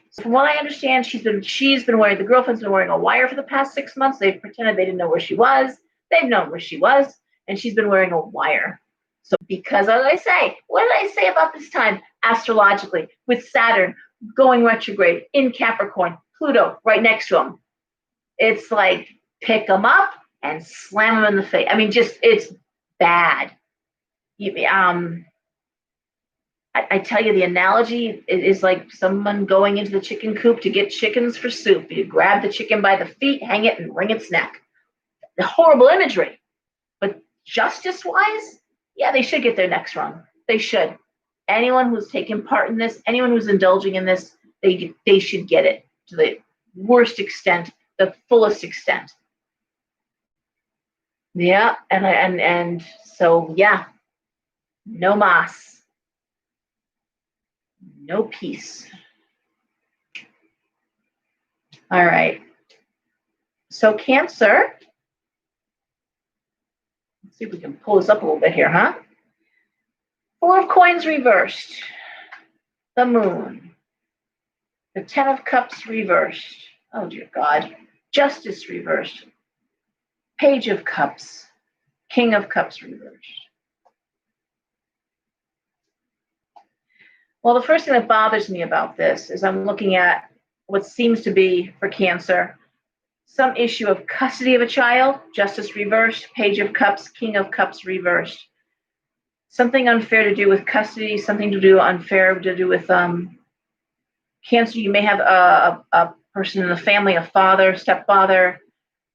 A: So from what I understand, she's been wearing, the girlfriend's been wearing a wire for the past 6 months. They've pretended they didn't know where she was. They've known where she was, and she's been wearing a wire. So because, as I say, what did I say about this time astrologically with Saturn going retrograde in Capricorn, Pluto right next to him? It's like pick them up and slam them in the face. I mean, just it's bad. I tell you, the analogy is like someone going into the chicken coop to get chickens for soup. You grab the chicken by the feet, hang it, and wring its neck. The horrible imagery. But justice-wise, yeah, they should get their necks wrung. They should. Anyone who's taking part in this, anyone who's indulging in this, they should get it to the worst extent, the fullest extent. Yeah, and so yeah, no mas. No peace. All right. So Cancer. Let's see if we can pull this up a little bit here, huh? Four of Coins reversed. The Moon. The Ten of Cups reversed. Oh, dear God. Justice reversed. Page of Cups. King of Cups reversed. Well, the first thing that bothers me about this is I'm looking at what seems to be, for Cancer, some issue of custody of a child, Justice reversed, Page of Cups, King of Cups reversed. Something unfair to do with custody, something to do unfair to do with Cancer. You may have a person in the family, a father, stepfather,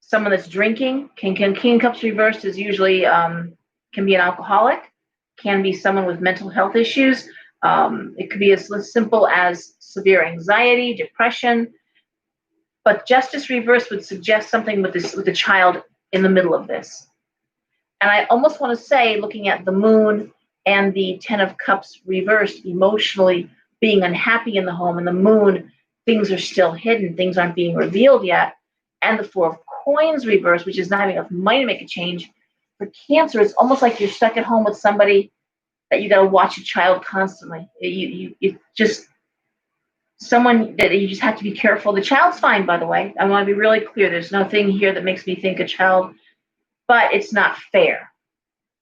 A: someone that's drinking. King of Cups reversed is usually can be an alcoholic, can be someone with mental health issues. It could be as simple as severe anxiety, depression, but Justice reversed would suggest something with the child in the middle of this. And I almost want to say, looking at the Moon and the Ten of Cups reversed, emotionally being unhappy in the home, and the Moon, things are still hidden, things aren't being revealed yet, and the Four of Coins reversed, which is not having enough money to make a change. For Cancer, it's almost like you're stuck at home with somebody that you got to watch a child constantly. You just someone that you just have to be careful. The child's fine, by the way. I want to be really clear. There's nothing here that makes me think a child, but it's not fair.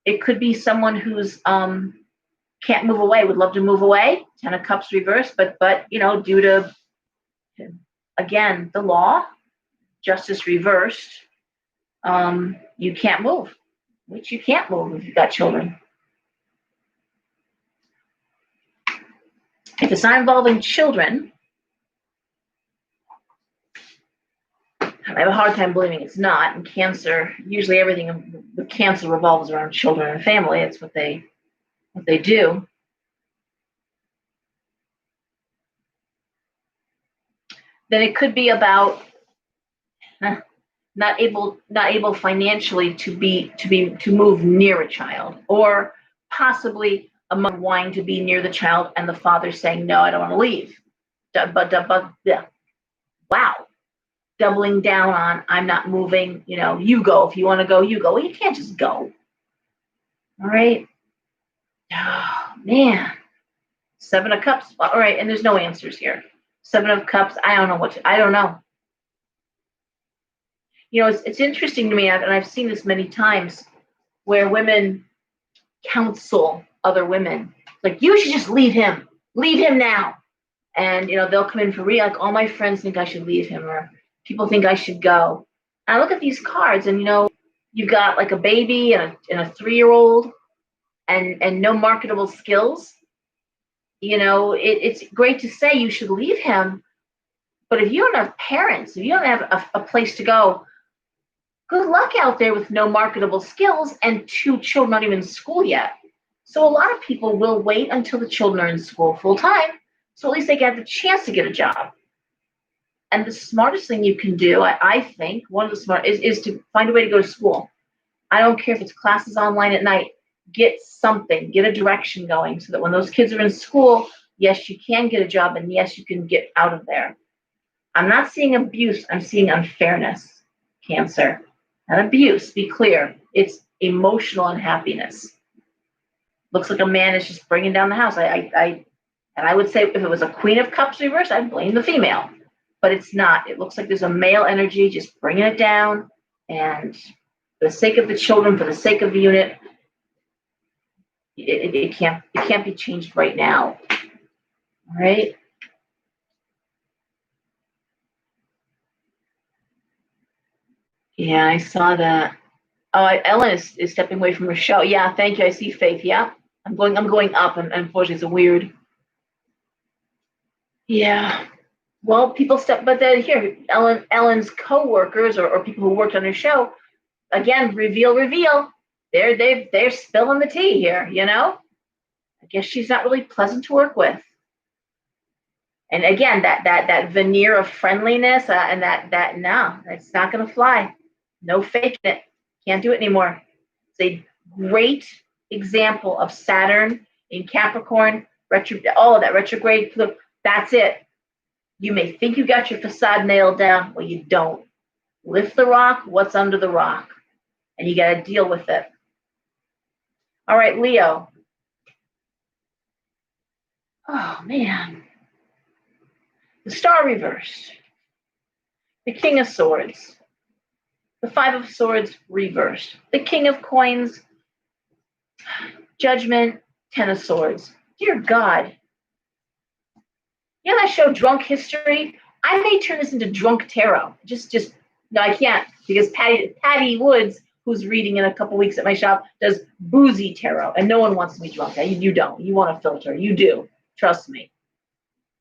A: It could be someone who's can't move away, would love to move away. Ten of Cups reversed, but due to again the law, Justice reversed, you can't move. Which you can't move if you've got children. If it's not involving children, I have a hard time believing it's not. In Cancer, usually everything with Cancer revolves around children and family. It's what they do. Then it could be about not able financially to move near a child, or possibly a mother wanting to be near the child and the father saying, no, I don't want to leave. Yeah. Wow. Doubling down on, I'm not moving, you go. If you want to go, you go. Well, you can't just go. All right. Oh, man. Seven of Cups. All right. And there's no answers here. Seven of Cups. I don't know I don't know. It's interesting to me, and I've seen this many times, where women counsel other women, like, you should just leave him now. And they'll come in for real, like, all my friends think I should leave him, or people think I should go. And I look at these cards, and you've got like a baby and a 3-year-old and no marketable skills. It's great to say you should leave him, but if you don't have parents, if you don't have a place to go, good luck out there with no marketable skills and 2 children not even in school yet. So a lot of people will wait until the children are in school full time, so at least they get the chance to get a job. And the smartest thing you can do, I think, one of the smart is to find a way to go to school. I don't care if it's classes online at night. Get something, get a direction going, so that when those kids are in school, yes, you can get a job, and yes, you can get out of there. I'm not seeing abuse. I'm seeing unfairness, Cancer. Not abuse, be clear. It's emotional unhappiness. Looks like a man is just bringing down the house. I And I would say if it was a Queen of Cups reverse, I'd blame the female. But it's not. It looks like there's a male energy just bringing it down. And for the sake of the children, for the sake of the unit, it can't be changed right now. All right. Yeah, I saw that. Oh, Ellen is stepping away from her show. Yeah, thank you. I see Faith. Yeah, I'm going up, and unfortunately, it's a weird. Yeah. Well, people step, but then here, Ellen's co-workers or people who worked on her show, again, reveal. They're spilling the tea here. I guess she's not really pleasant to work with. And again, that veneer of friendliness and that no, it's not going to fly. No faking it. Can't do it anymore. It's a great example of Saturn in Capricorn, all of that retrograde. Look, that's it. You may think you got your facade nailed down. Well, you don't. Lift the rock. What's under the rock? And you got to deal with it. All right, Leo. Oh, man. The Star reversed. The King of Swords. The Five of Swords reversed. The King of Coins. Judgment. Ten of Swords. Dear God. You know that show Drunk History? I may turn this into Drunk Tarot. No, I can't, because Patty Woods, who's reading in a couple weeks at my shop, does boozy tarot, and no one wants to be drunk. You don't. You want to filter. You do. Trust me.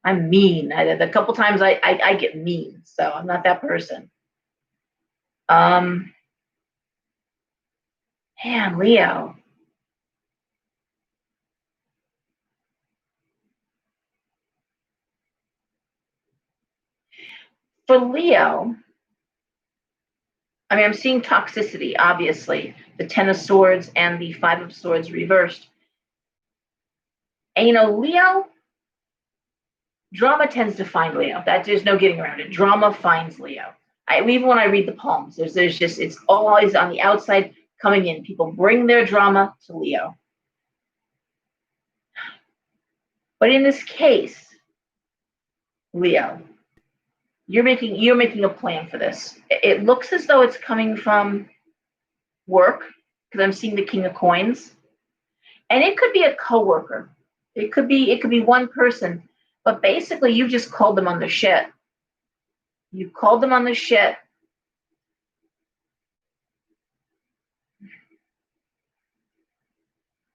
A: I'm mean. The couple times I get mean, so I'm not that person. Man, Leo. For Leo, I mean, I'm seeing toxicity, obviously. The Ten of Swords and the Five of Swords reversed. And Leo, drama tends to find Leo. There's no getting around it. Drama finds Leo. Even when I read the palms, there's just, it's always on the outside coming in. People bring their drama to Leo. But in this case, Leo, you're making a plan for this. It looks as though it's coming from work, because I'm seeing the King of Coins. And it could be a coworker. It could be one person. But basically, you just called them on the shit. You called them on the shit.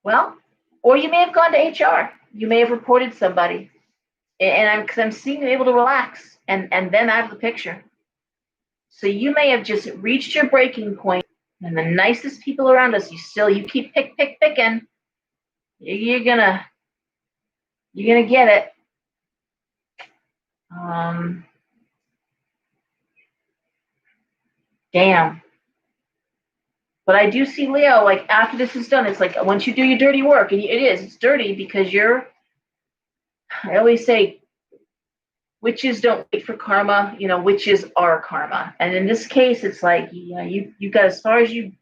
A: Well, or you may have gone to HR. You may have reported somebody. And I'm seeing you able to relax and then out of the picture. So you may have just reached your breaking point, and the nicest people around us, you keep picking. You're gonna get it. Damn. But I do see Leo, like after this is done, it's like once you do your dirty work, and it's dirty because I always say, witches don't wait for karma, witches are karma. And in this case, it's like, you got as far as you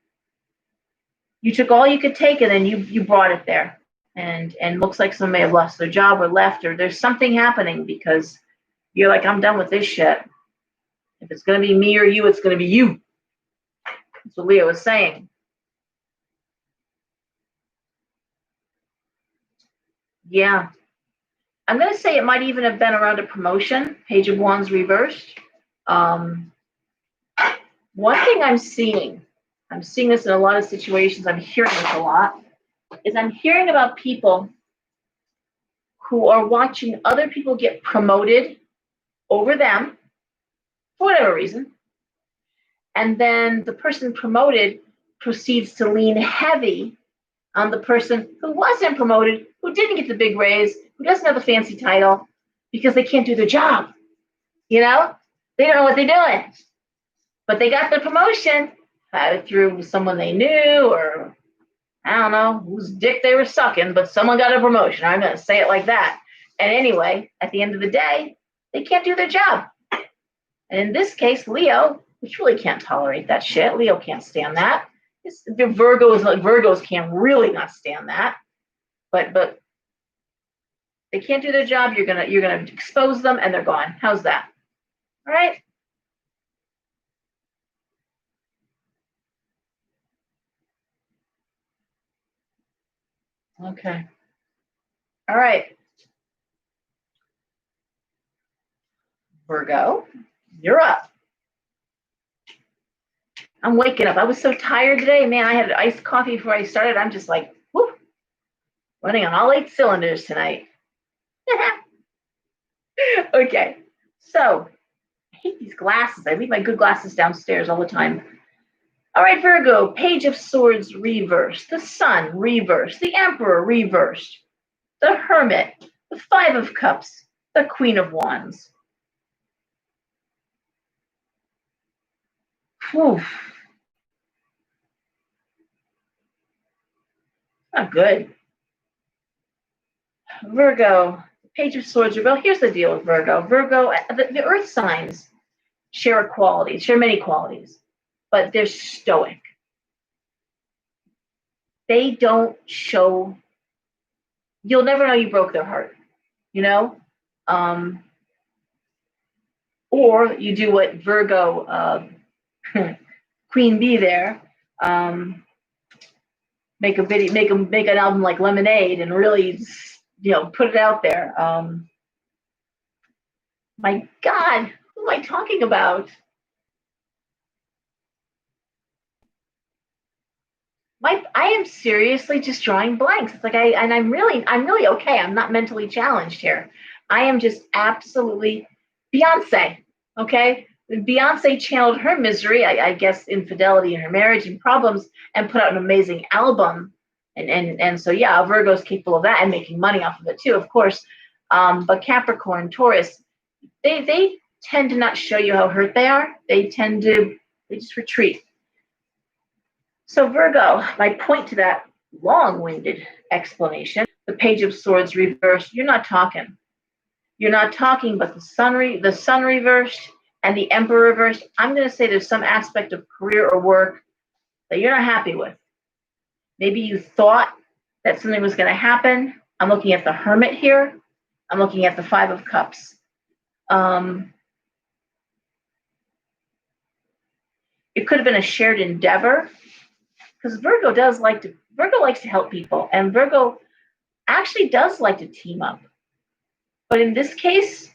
A: took all you could take, and then you brought it there. And looks like somebody may have lost their job or left, or there's something happening because you're like, I'm done with this shit. If it's going to be me or you, it's going to be you. That's what Leo was saying. Yeah. I'm going to say it might even have been around a promotion. Page of Wands reversed. One thing I'm seeing this in a lot of situations, I'm hearing this a lot, is I'm hearing about people who are watching other people get promoted over them for whatever reason. And then the person promoted proceeds to lean heavy on the person who wasn't promoted, who didn't get the big raise, who doesn't have the fancy title, because they can't do their job. They don't know what they're doing. But they got the promotion through someone they knew, or I don't know whose dick they were sucking, but someone got a promotion. I'm going to say it like that. And anyway, at the end of the day, they can't do their job. And in this case, Leo, which really can't tolerate that shit. Leo can't stand that. The Virgos can really not stand that. But They can't do their job. You're gonna expose them, and they're gone. How's that? All right. Okay. All right. Virgo, you're up. I'm waking up. I was so tired today, man. I had iced coffee before I started. I'm just like, whoo, running on all 8 cylinders tonight. Okay. So I hate these glasses. I leave my good glasses downstairs all the time. All right, Virgo, Page of Swords reversed, the Sun reversed, the Emperor reversed, the Hermit, the Five of Cups, the Queen of Wands. Whew. Not good. Virgo, Page of Swords reversed. Here's the deal with Virgo. Virgo, the Earth signs share qualities, share many qualities, but they're stoic. They don't show, you'll never know you broke their heart, you know? Or you do what Virgo, Queen Bee there, make a video, make an album like Lemonade and really, put it out there. My God, who am I talking about? I am seriously just drawing blanks. It's like I'm really okay. I'm not mentally challenged here. I am just absolutely Beyonce. Okay, Beyonce channeled her misery, I guess, infidelity in her marriage and problems, and put out an amazing album. And so yeah, Virgo's capable of that and making money off of it too, of course. But Capricorn, Taurus, they tend to not show you how hurt they are. They just retreat. So Virgo, my point to that long-winded explanation, the Page of Swords reversed, you're not talking. You're not talking, but the sun reversed and the Emperor reversed. I'm going to say there's some aspect of career or work that you're not happy with. Maybe you thought that something was going to happen. I'm looking at the Hermit here. I'm looking at the Five of Cups. It could have been a shared endeavor, because Virgo likes to help people, and Virgo actually does like to team up. But in this case,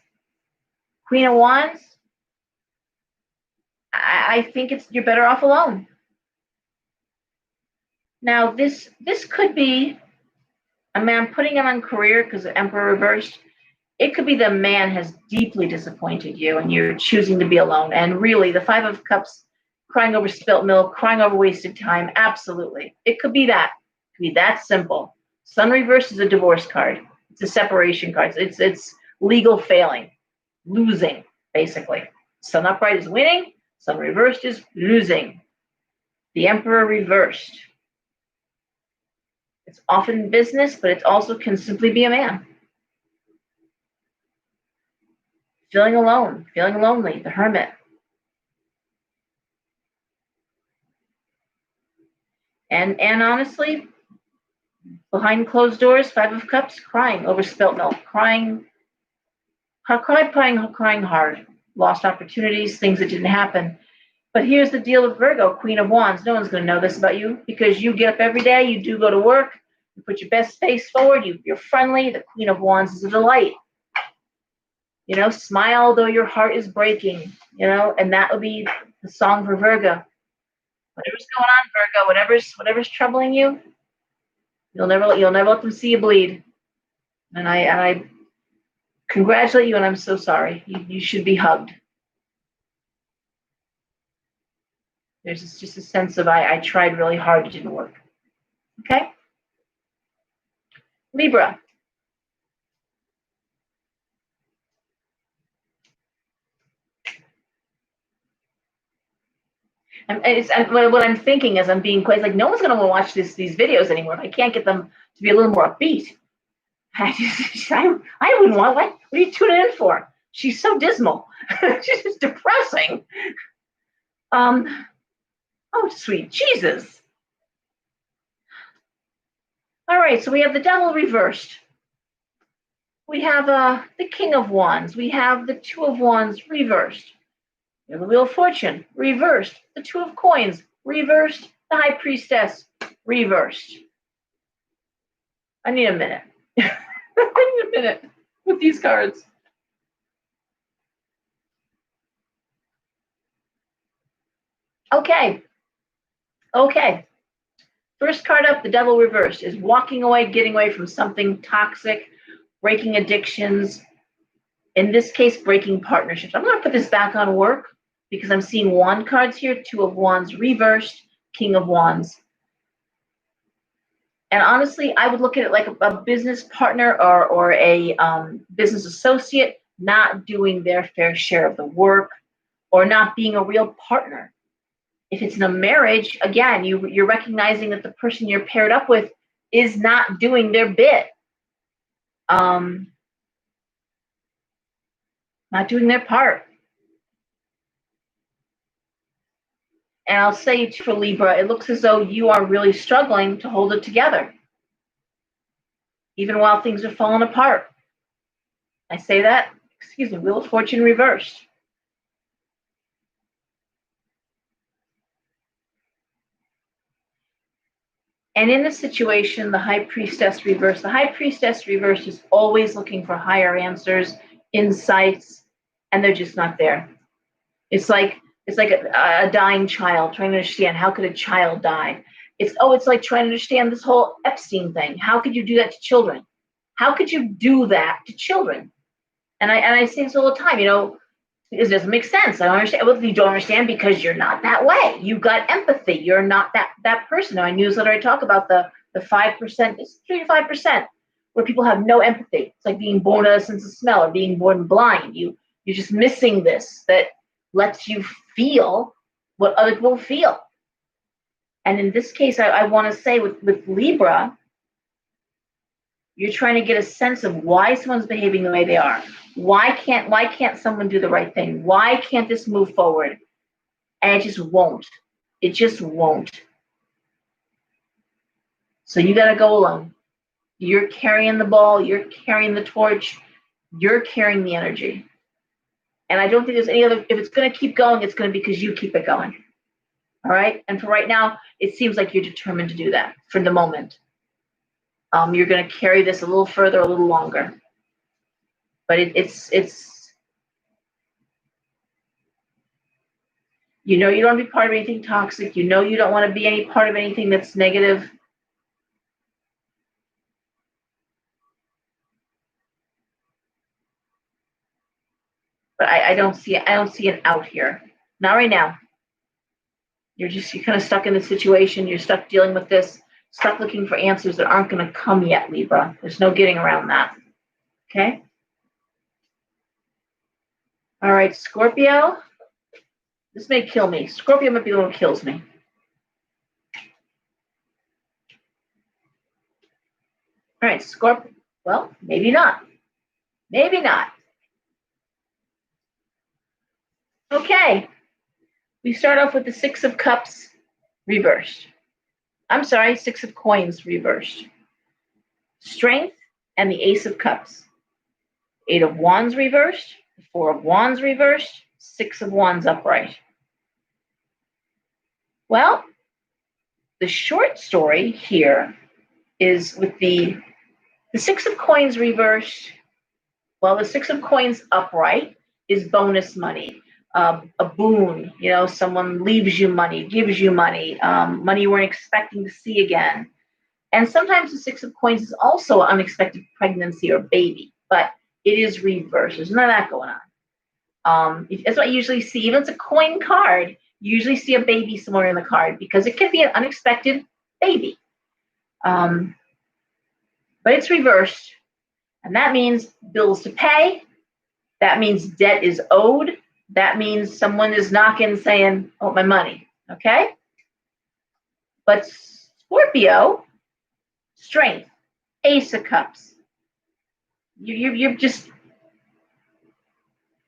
A: Queen of Wands, I think you're better off alone. Now, this could be a man putting him on career because the Emperor reversed. It could be the man has deeply disappointed you and you're choosing to be alone. And really, the Five of Cups, crying over spilt milk, crying over wasted time, absolutely. It could be that. It could be that simple. Sun reversed is a divorce card. It's a separation card. It's legal failing, losing, basically. Sun upright is winning. Sun reversed is losing. The Emperor reversed. It's often business, but it also can simply be a man. Feeling alone, feeling lonely, the Hermit. And honestly, behind closed doors, Five of Cups, crying over spilt milk, crying hard, lost opportunities, things that didn't happen. But here's the deal with Virgo, Queen of Wands. No one's going to know this about you because you get up every day, you do go to work, you put your best face forward, you're friendly. The Queen of Wands is a delight. Smile though your heart is breaking, and that would be the song for Virgo. Whatever's going on, Virgo, whatever's troubling you, you'll never let them see you bleed. And I congratulate you, and I'm so sorry. You should be hugged. There's just a sense of I tried really hard, it didn't work. Okay? Libra. And what I'm thinking is I'm being quite like, no one's going to watch these videos anymore if I can't get them to be a little more upbeat. I wouldn't want. What are you tuning in for? She's so dismal. She's just depressing. Oh, sweet Jesus. All right, so we have the Devil reversed. We have the King of Wands. We have the Two of Wands reversed. We have the Wheel of Fortune reversed. The Two of Coins reversed. The High Priestess reversed. I need a minute. I need a minute with these cards. Okay. First card up, the Devil reversed, is walking away, getting away from something toxic, breaking addictions. In this case, breaking partnerships. I'm going to put this back on work because I'm seeing wand cards here, Two of Wands reversed, King of Wands. And honestly, I would look at it like a business partner or a business associate not doing their fair share of the work or not being a real partner. If it's in a marriage, again, you're recognizing that the person you're paired up with is not doing their bit. Not doing their part. And I'll say for Libra, it looks as though you are really struggling to hold it together, even while things are falling apart. I say that, Wheel of Fortune reversed. And in this situation, the High Priestess reversed. The High Priestess reversed is always looking for higher answers, insights, and they're just not there. It's like a dying child trying to understand, how could a child die? It's like trying to understand this whole Epstein thing. How could you do that to children? How could you do that to children? And I say this all the time, it doesn't make sense. I don't understand. Well, you don't understand because you're not that way. You've got empathy. You're not that person. In my newsletter, I talk about the 5%, it's 3 to 5%, where people have no empathy. It's like being born without a sense of smell or being born blind. You're just missing this that lets you feel what other people feel. And in this case, I want to say with Libra, you're trying to get a sense of why someone's behaving the way they are. Why can't someone do the right thing? Why can't this move forward? And it just won't. It just won't. So you got to go alone. You're carrying the ball. You're carrying the torch. You're carrying the energy. And I don't think there's any other, if it's going to keep going, it's going to be because you keep it going. All right? And for right now, it seems like you're determined to do that for the moment. You're going to carry this a little further, a little longer. But it's you don't want to be part of anything toxic. You don't want to be any part of anything that's negative. But I don't see an out here. Not right now. You're kind of stuck in the situation. You're stuck dealing with this, stuck looking for answers that aren't going to come yet, Libra. There's no getting around that. Okay? All right, Scorpio. This may kill me. Scorpio might be the one who kills me. All right, Scorpio. Well, maybe not. Maybe not. Okay. We start off with the Six of Cups reversed. I'm sorry, Six of Coins reversed. Strength and the Ace of Cups. Eight of Wands reversed. Four of Wands reversed. Six of Wands upright. Well, the short story here is with the Six of Coins reversed. Well, the Six of Coins upright is bonus money, a boon. Someone leaves you money, gives you money, money you weren't expecting to see again. And sometimes the Six of Coins is also an unexpected pregnancy or baby, but it is reversed. There's none of that going on. That's what I usually see. Even if it's a coin card, you usually see a baby somewhere in the card because it can be an unexpected baby. But it's reversed. And that means bills to pay. That means debt is owed. That means someone is knocking saying, "I want my money." Okay? But Scorpio, strength, Ace of Cups. You're just,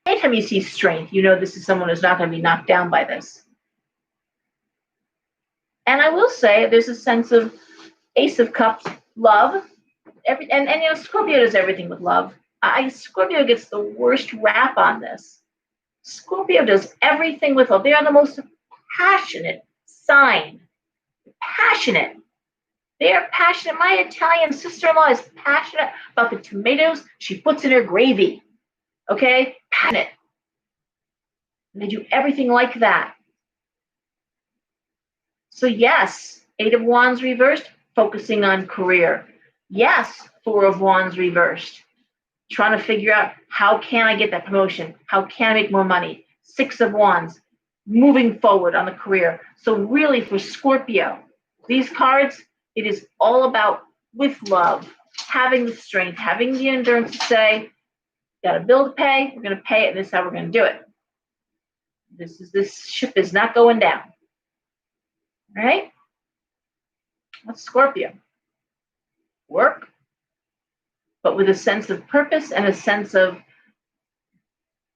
A: anytime you see strength, this is someone who's not going to be knocked down by this. And I will say there's a sense of Ace of Cups, love. And Scorpio does everything with love. Scorpio gets the worst rap on this. Scorpio does everything with love. They are the most passionate sign. Passionate. They are passionate. My Italian sister-in-law is passionate about the tomatoes she puts in her gravy. Okay? Passionate. And they do everything like that. So yes, Eight of Wands reversed, focusing on career. Yes, Four of Wands reversed, trying to figure out how can I get that promotion? How can I make more money? Six of Wands, moving forward on the career. So really for Scorpio, these cards, it is all about with love, having the strength, having the endurance to say, got a bill to pay, we're going to pay it, and this is how we're going to do it. This ship is not going down. All right? What's Scorpio? Work, but with a sense of purpose and a sense of,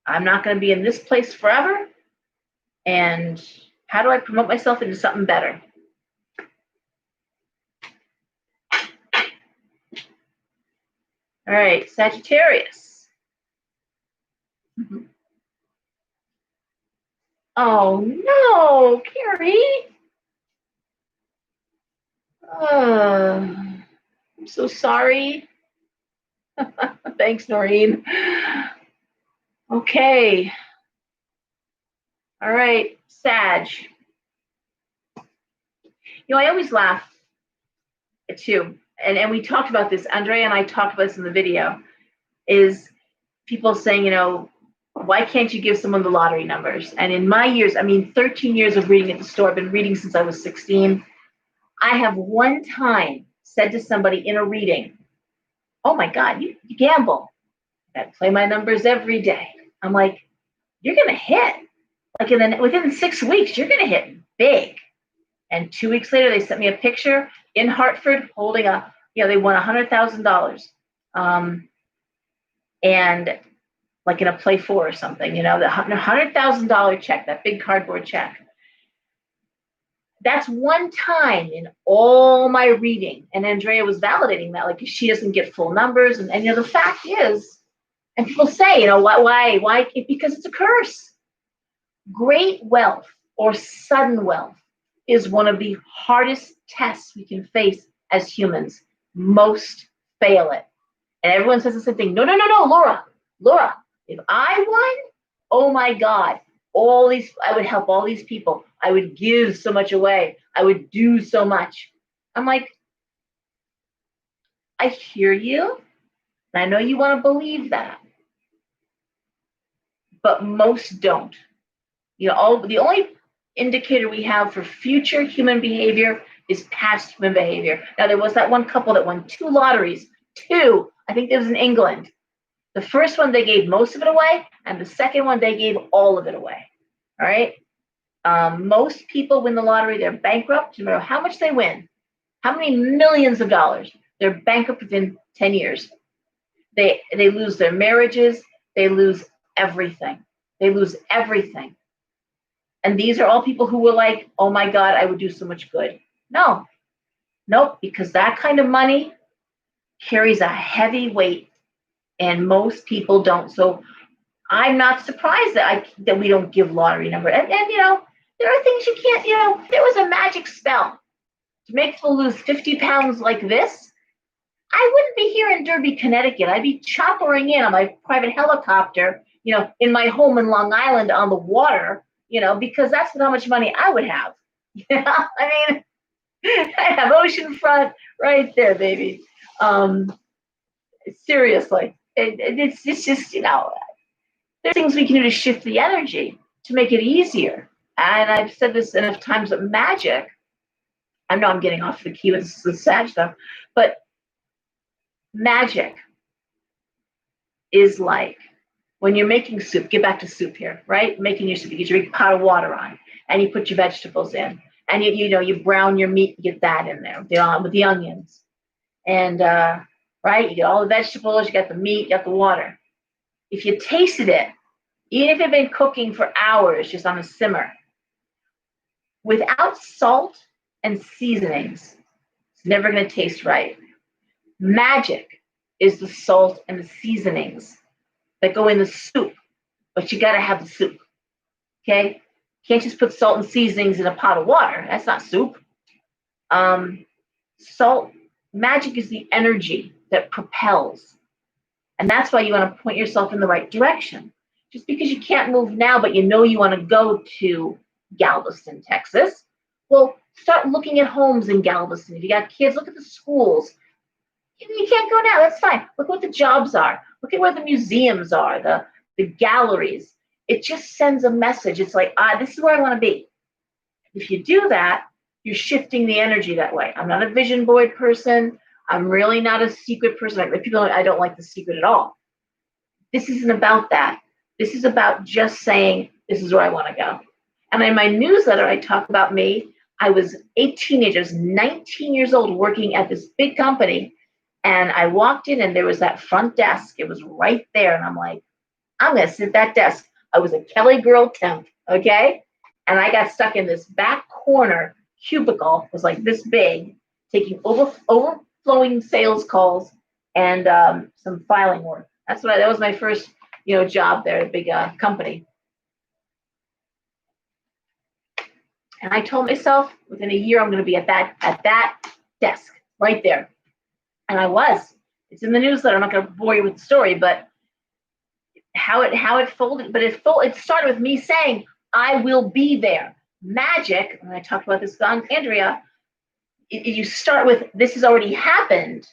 A: I'm not going to be in this place forever. And how do I promote myself into something better? All right, Sagittarius. Oh no, Carrie. I'm so sorry. Thanks, Noreen. Okay. All right, Sag. I always laugh too. And we talked about this, Andrea and I talked about this in the video, is people saying, why can't you give someone the lottery numbers? And in my years, 13 years of reading at the store, I've been reading since I was 16. I have one time said to somebody in a reading, oh my God, you gamble. I play my numbers every day. I'm like, you're going to hit. Like within 6 weeks, you're going to hit big. And 2 weeks later, they sent me a picture in Hartford holding they won $100,000. And like in a Play 4 or something, the $100,000 check, that big cardboard check. That's one time in all my reading. And Andrea was validating that, like, she doesn't get full numbers. And the fact is, and people say, why? Because it's a curse. Great wealth or sudden wealth is one of the hardest tests we can face as humans. Most fail it. And everyone says the same thing. No, Laura, if I won, oh my God, I would help all these people. I would give so much away. I would do so much. I'm like, I hear you. And I know you want to believe that. But most don't. The only indicator we have for future human behavior is past human behavior. Now, there was that one couple that won 2 lotteries. 2. I think it was in England. The first one, they gave most of it away, and the second one, they gave all of it away. All right? Most people win the lottery, they're bankrupt, no matter how much they win, how many millions of dollars, they're bankrupt within 10 years. They lose their marriages, they lose everything. They lose everything. And these are all people who were like, oh my God, I would do so much good. Nope, because that kind of money carries a heavy weight, and most people don't. So I'm not surprised that we don't give lottery number. And there are things you can't, there was a magic spell to make people lose 50 pounds like this. I wouldn't be here in Derby, Connecticut. I'd be choppering in on my private helicopter, in my home in Long Island on the water, because that's how much money I would have. I have oceanfront right there, baby. Seriously, it's just, there's things we can do to shift the energy to make it easier. And I've said this enough times, that magic, I know I'm getting off the key with the Sag stuff, but magic is like when you're making soup. Get back to soup here, right? Making your soup, you get your big pot of water on, and you put your vegetables in, and you brown your meat, you get that in there with the onions, and right, you get all the vegetables, you got the meat, you got the water. If you tasted it, even if it had been cooking for hours just on a simmer, without salt and seasonings, it's never going to taste right. Magic is the salt and the seasonings that go in the soup, but you got to have the soup. Okay? Can't just put salt and seasonings in a pot of water. That's not soup. Salt, magic is the energy that propels. And that's why you want to point yourself in the right direction. Just because you can't move now, but you know you want to go to Galveston, Texas, well, start looking at homes in Galveston. If you got kids, look at the schools. You can't go now, that's fine. Look what the jobs are. Look at where the museums are, the galleries. It just sends a message. It's like, this is where I want to be. If you do that, you're shifting the energy that way. I'm not a vision board person. I'm really not a secret person. People, I don't like the secret at all. This isn't about that. This is about just saying, this is where I want to go. And in my newsletter, I talk about me. I was 19 years old working at this big company. And I walked in and there was that front desk. It was right there. And I'm like, I'm going to sit at that desk. I was a Kelly girl temp, okay? And I got stuck in this back corner cubicle. It was like this big, taking overflowing sales calls and some filing work. That was my first, job there at a big company. And I told myself within a year I'm going to be at that desk right there. And I was. It's in the newsletter. I'm not going to bore you with the story, but how it folded. But it started with me saying, I will be there. Magic, and I talked about this with Andrea, you start with, this has already happened,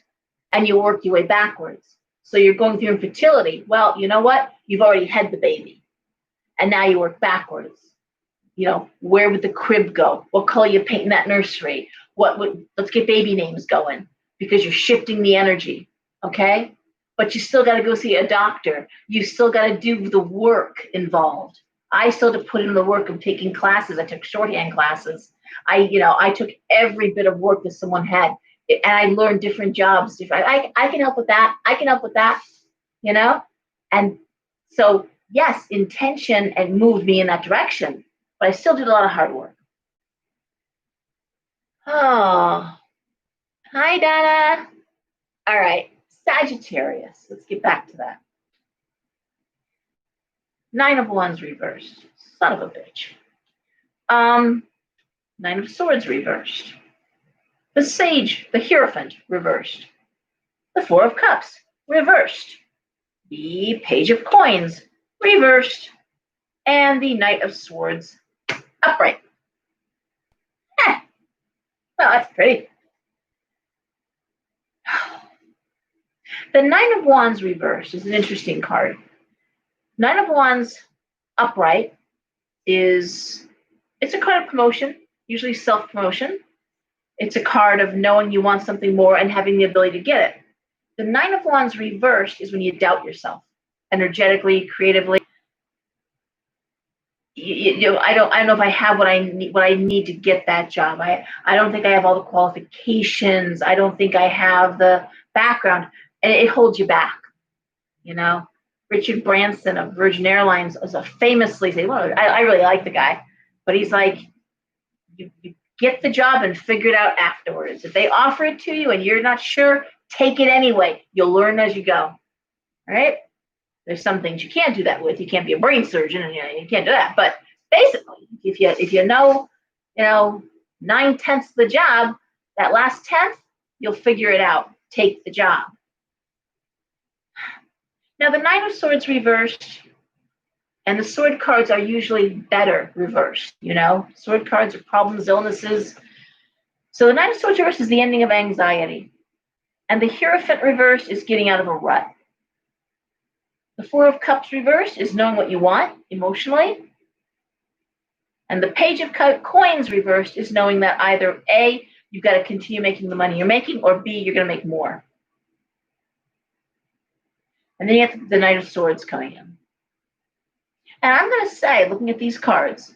A: and you work your way backwards. So you're going through infertility. Well, you know what? You've already had the baby. And now you work backwards. Where would the crib go? What color you paint in that nursery? Let's get baby names going, because you're shifting the energy, okay? But you still got to go see a doctor. You still got to do the work involved. I still had to put in the work of taking classes. I took shorthand classes. I took every bit of work that someone had, and I learned different jobs. I can help with that. I can help with that, And so, yes, intention and moved me in that direction, but I still did a lot of hard work. Oh, hi, Donna. All right, Sagittarius. Let's get back to that. 9 of Wands reversed. Son of a bitch. 9 of Swords reversed. The Sage, the Hierophant, reversed. The 4 of Cups, reversed. The Page of Coins, reversed. And the Knight of Swords, upright. Well, that's pretty. The 9 of Wands reversed is an interesting card. 9 of Wands upright it's a card of promotion, usually self-promotion. It's a card of knowing you want something more and having the ability to get it. The 9 of Wands reversed is when you doubt yourself, energetically, creatively. I don't know if I have what I need to get that job. I don't think I have all the qualifications. I don't think I have the background, and it holds you back. Richard Branson of Virgin Airlines was famously saying, well, I really like the guy, but he's like, you get the job and figure it out afterwards. If they offer it to you and you're not sure, take it anyway. You'll learn as you go. All right? There's some things you can't do that with. You can't be a brain surgeon, and you can't do that. But basically, if you know 9/10 of the job, that last 10th, you'll figure it out. Take the job. Now, the 9 of Swords reversed, and the sword cards are usually better reversed. Sword cards are problems, illnesses. So the 9 of Swords reversed is the ending of anxiety. And the Hierophant reversed is getting out of a rut. The 4 of Cups reversed is knowing what you want emotionally. And the Page of Coins reversed is knowing that either A, you've got to continue making the money you're making, or B, you're going to make more. And then you have the Knight of Swords coming in. And I'm going to say, looking at these cards,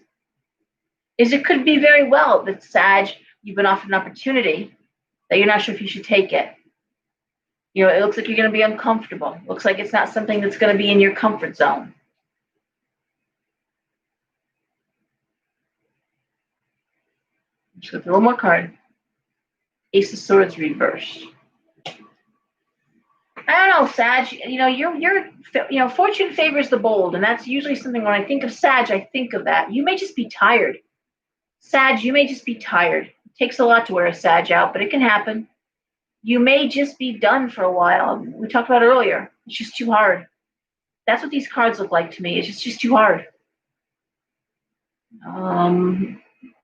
A: is it could be very well that, Sag, you've been offered an opportunity that you're not sure if you should take it. It looks like you're going to be uncomfortable. It looks like it's not something that's going to be in your comfort zone. Just look at one more card. Ace of Swords reversed. I don't know, Sag. Fortune favors the bold, and that's usually something when I think of Sag, I think of that. You may just be tired, Sag. You may just be tired. It takes a lot to wear a Sag out, but it can happen. You may just be done for a while. We talked about it earlier. It's just too hard. That's what these cards look like to me. It's just too hard.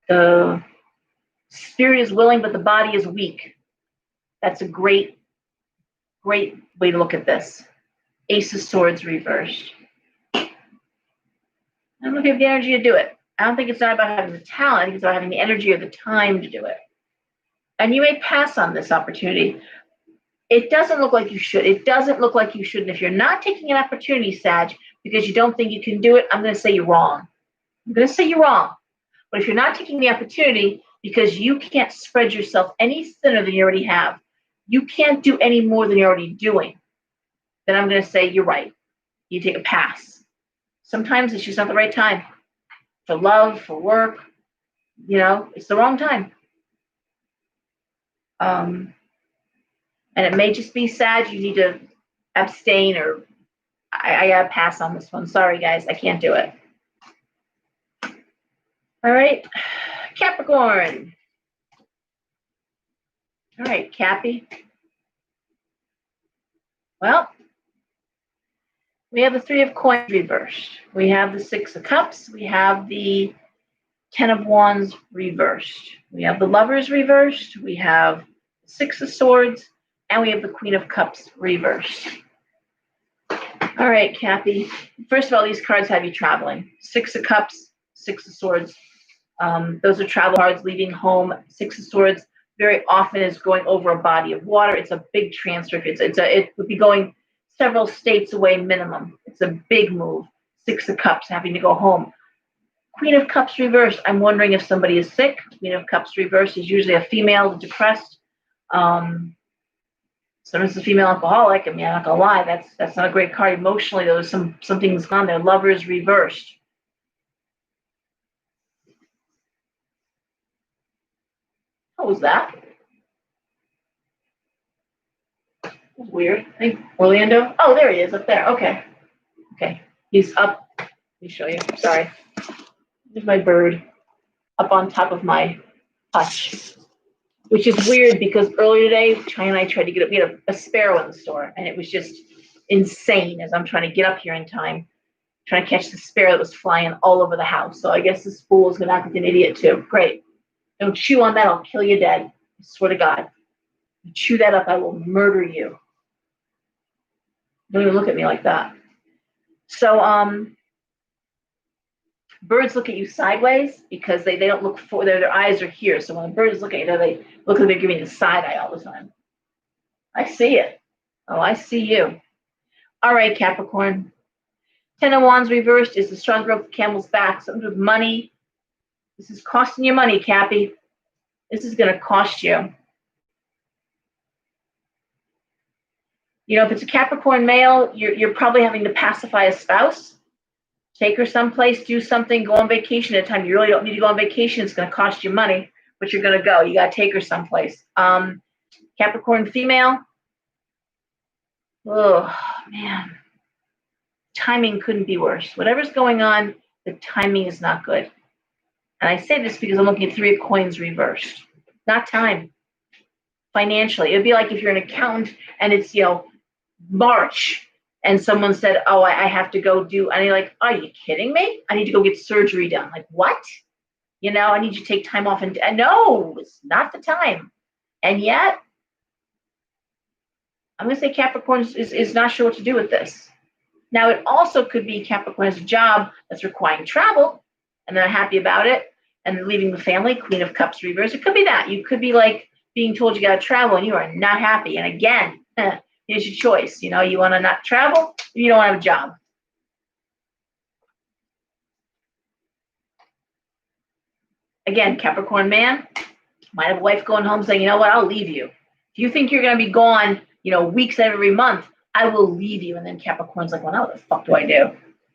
A: The spirit is willing, but the body is weak. That's a great way to look at this. Ace of Swords reversed. I don't know if you have the energy to do it. I don't think it's not about having the talent. I think it's about having the energy or the time to do it. And you may pass on this opportunity. It doesn't look like you should. It doesn't look like you should. And if you're not taking an opportunity, Sag, because you don't think you can do it, I'm going to say you're wrong. I'm going to say you're wrong. But if you're not taking the opportunity because you can't spread yourself any thinner than you already have, you can't do any more than you're already doing, then I'm going to say you're right. You take a pass. Sometimes it's just not the right time. For love, for work, it's the wrong time. And it may just be Sag, you need to abstain, or I gotta pass on this one. Sorry, guys, I can't do it. All right, Capricorn. All right, Cappy. Well, we have the Three of Coins reversed. We have the Six of Cups. We have the Ten of Wands reversed. We have the Lovers reversed. We have the Six of Swords. And we have the Queen of Cups reversed. All right, Cappy. First of all, these cards have you traveling. Six of Cups, Six of Swords. Those are travel cards, leaving home. Six of Swords very often is going over a body of water. It's a big transfer. It would be going several states away minimum. It's a big move. Six of Cups, having to go home. Queen of Cups reversed. I'm wondering if somebody is sick. Queen of Cups reversed is usually a female, depressed. Sometimes it's a female alcoholic. I mean, I'm not gonna lie, that's not a great card emotionally. There's something's gone there. Lovers reversed. What was that? Weird. I think Orlando. Oh, there he is up there. Okay. He's up. Let me show you. Sorry. There's my bird up on top of my hutch, which is weird because earlier today, China and I tried to get up. We had a sparrow in the store, and it was just insane as I'm trying to get up here in time, trying to catch the sparrow that was flying all over the house. So I guess this fool is going to act like an idiot too. Great. Don't chew on that. I'll kill you dead. I swear to God. You chew that up, I will murder you. Don't even look at me like that. So, birds look at you sideways because they don't look for their eyes are here. So when a bird is looking at you, they look like they're giving the side eye all the time. I see it. Oh, I see you. All right, Capricorn. Ten of Wands reversed is the strong rope, camel's back. Something with money. This is costing you money, Cappy. This is going to cost you. If it's a Capricorn male, you're probably having to pacify a spouse. Take her someplace, do something, go on vacation at a time. You really don't need to go on vacation. It's going to cost you money, but you're going to go. You got to take her someplace. Capricorn female. Oh, man. Timing couldn't be worse. Whatever's going on, the timing is not good. And I say this because I'm looking at Three of Coins reversed. Not time. Financially. It would be like if you're an accountant and it's, March, and someone said, oh, I have to go do, and you're like, are you kidding me? I need to go get surgery done. Like, what? I need you to take time off. And no, it's not the time. And yet, I'm going to say Capricorn is not sure what to do with this. Now, it also could be Capricorn has a job that's requiring travel, and they're happy about it, and they're leaving the family. Queen of Cups reverse. It could be that. You could be like being told you got to travel, and you are not happy. And again, here's your choice. You want to not travel, or you don't want to have a job. Again, Capricorn man might have a wife going home saying, you know what, I'll leave you. If you think you're going to be gone, weeks every month, I will leave you. And then Capricorn's like, well, now what the fuck do I do?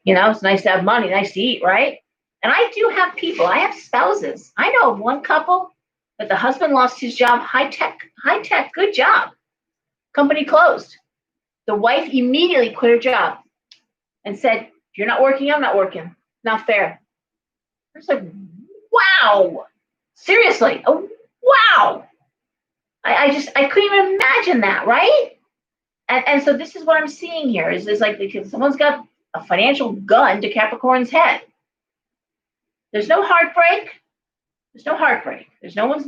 A: It's nice to have money, nice to eat, right? And I do have people. I have spouses. I know of one couple that the husband lost his job, high tech, good job. Company closed. The wife immediately quit her job and said, if you're not working, I'm not working. Not fair. I was like, wow. Seriously. Oh, wow. I couldn't even imagine that, right? And so this is what I'm seeing here is like because someone's got a financial gun to Capricorn's head. There's no heartbreak. There's no heartbreak. There's no one's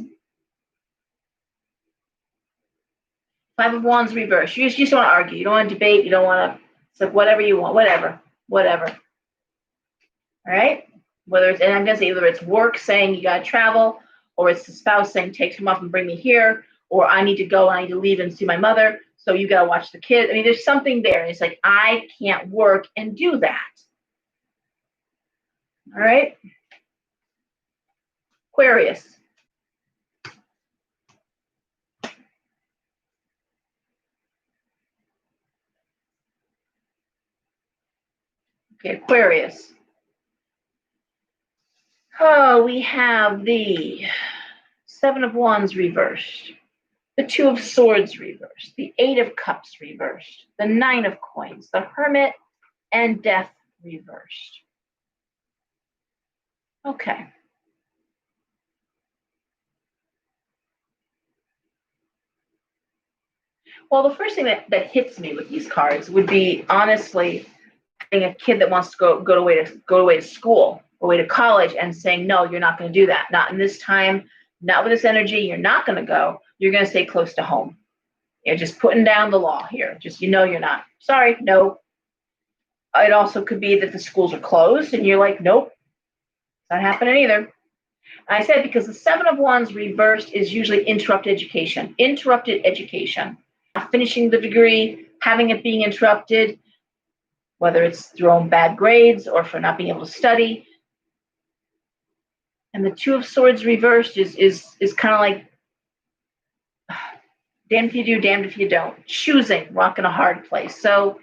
A: Five of Wands reversed. You just don't want to argue. You don't want to debate. You don't want to. It's like whatever you want. Whatever. All right. Whether it's, and I'm gonna say either it's work saying you gotta travel, or it's the spouse saying take him off and bring me here, or I need to go and I need to leave and see my mother. So you gotta watch the kids. I mean, there's something there. And it's like I can't work and do that. All right. Aquarius. Okay, Aquarius. Oh, we have the Seven of Wands reversed, the Two of Swords reversed, the Eight of Cups reversed, the Nine of Coins, the Hermit, and Death reversed. Okay. Well, the first thing that hits me with these cards would be honestly having a kid that wants to go away to school, go away to college, and saying, no, you're not going to do that. Not in this time, not with this energy. You're not going to go. You're going to stay close to home. You're just putting down the law here. Just you're not. Sorry, no. It also could be that the schools are closed, and you're like, nope, it's not happening either. I said because the Seven of Wands reversed is usually interrupted education. Finishing the degree, having it being interrupted, whether it's through own bad grades or for not being able to study. And the Two of Swords reversed is kind of like damned if you do, damned if you don't. Choosing, rock in a hard place. So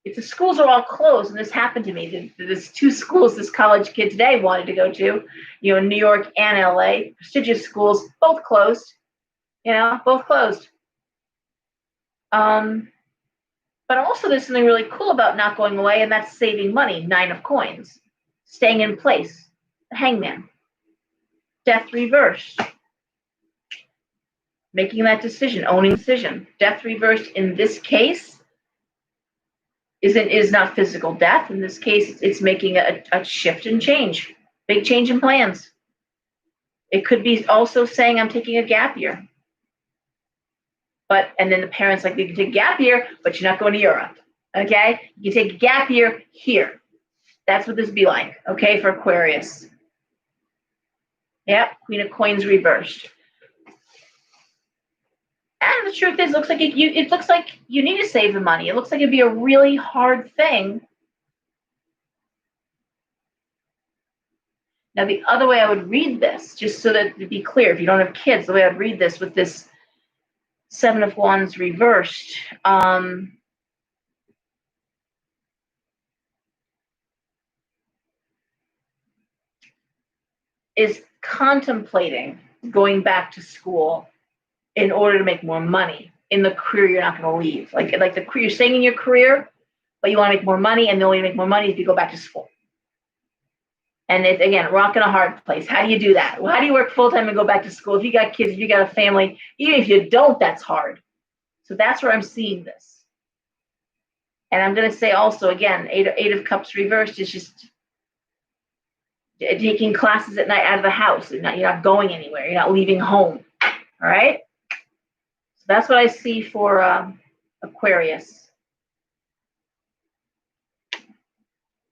A: if the schools are all closed, and this happened to me, there's two schools this college kid today wanted to go to, in New York and LA, prestigious schools, both closed, both closed. But also there's something really cool about not going away, and that's saving money. Nine of Coins, staying in place, the Hangman, Death reversed, making that decision, owning the decision. Death reversed in this case is not physical death. In this case, it's making a shift and change, big change in plans. It could be also saying I'm taking a gap year. And then the parents like, you can take a gap year, but you're not going to Europe. Okay? You can take a gap year here. That's what this would be like, okay, for Aquarius. Yep, Queen of Coins reversed. And the truth is, it looks like you need to save the money. It looks like it'd be a really hard thing. Now, the other way I would read this, just so that to be clear, if you don't have kids, the way I'd read this with this Seven of Wands reversed, is contemplating going back to school in order to make more money in the career you're not going to leave. Like the career, you're staying in your career, but you want to make more money, and the only way to make more money is if you go back to school. And it's, again, rock in a hard place. How do you do that? Well, how do you work full-time and go back to school? If you got kids, if you got a family, even if you don't, that's hard. So that's where I'm seeing this. And I'm going to say also, again, Eight of Cups reversed is just taking classes at night out of the house. You're not going anywhere. You're not leaving home. All right? So that's what I see for Aquarius.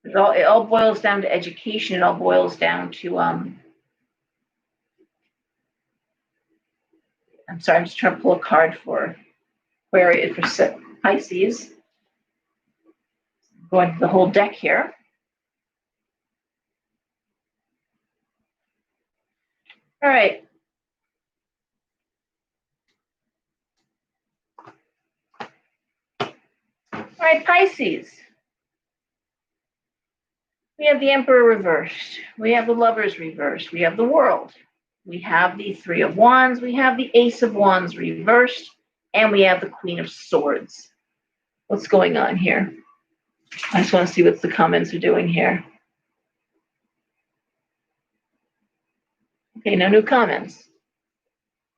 A: It all boils down to education. It all boils down to I'm sorry, I'm just trying to pull a card for Aquarius, for Pisces. Going through the whole deck here. All right. All right, Pisces. We have the Emperor reversed. We have the Lovers reversed. We have the World. We have the Three of Wands. We have the Ace of Wands reversed. And we have the Queen of Swords What's going on here? I just want to see what the comments are doing here. Okay, no new comments.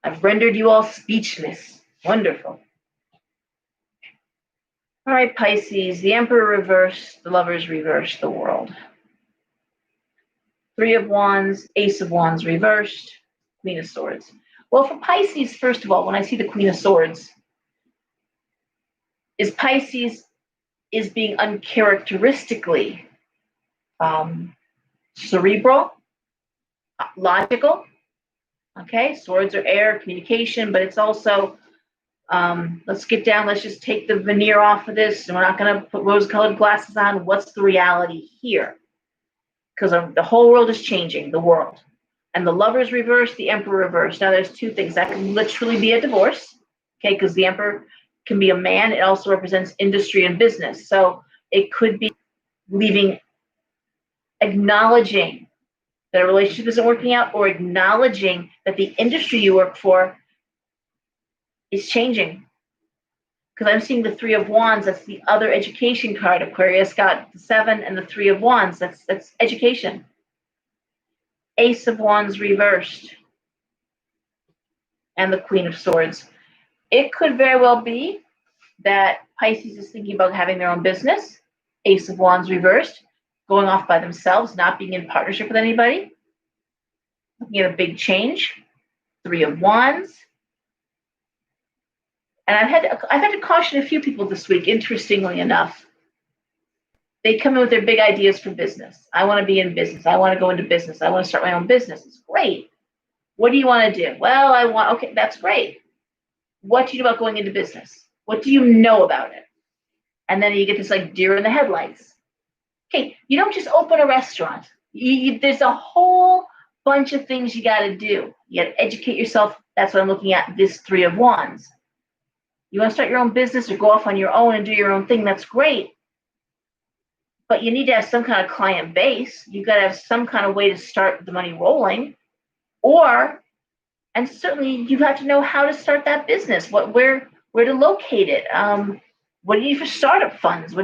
A: I've rendered you all speechless. Wonderful. All right, Pisces, the Emperor reversed, the Lovers reversed, the World. Three of Wands, Ace of Wands reversed, Queen of Swords. Well, for Pisces, first of all, when I see the Queen of Swords, is Pisces is being uncharacteristically cerebral, logical. Okay, swords are air, communication, but it's also, let's get down, let's just take the veneer off of this, and we're not going to put rose-colored glasses on. What's the reality here? Because the whole world is changing, the world. And the Lovers reversed, the Emperor reversed. Now, there's two things. That can literally be a divorce, okay, because the Emperor can be a man. It also represents industry and business. So it could be leaving, acknowledging that a relationship isn't working out, or acknowledging that the industry you work for is changing. Because I'm seeing the Three of Wands. That's the other education card. Aquarius got the 7 and the 3 of Wands. That's education. Ace of Wands reversed, and the Queen of Swords. It could very well be that Pisces is thinking about having their own business. Ace of Wands reversed, going off by themselves, not being in partnership with anybody. Looking at a big change. Three of Wands. And I've had to caution a few people this week, interestingly enough. They come in with their big ideas for business. I want to be in business. I want to go into business. I want to start my own business. It's great. What do you want to do? Well, okay, that's great. What do you know about going into business? What do you know about it? And then you get this like deer in the headlights. Okay, you don't just open a restaurant. There's a whole bunch of things you got to do. You got to educate yourself. That's what I'm looking at, this Three of Wands. You want to start your own business or go off on your own and do your own thing, that's great. But you need to have some kind of client base. You've got to have some kind of way to start the money rolling. And certainly you have to know how to start that business, where to locate it. What do you need for startup funds?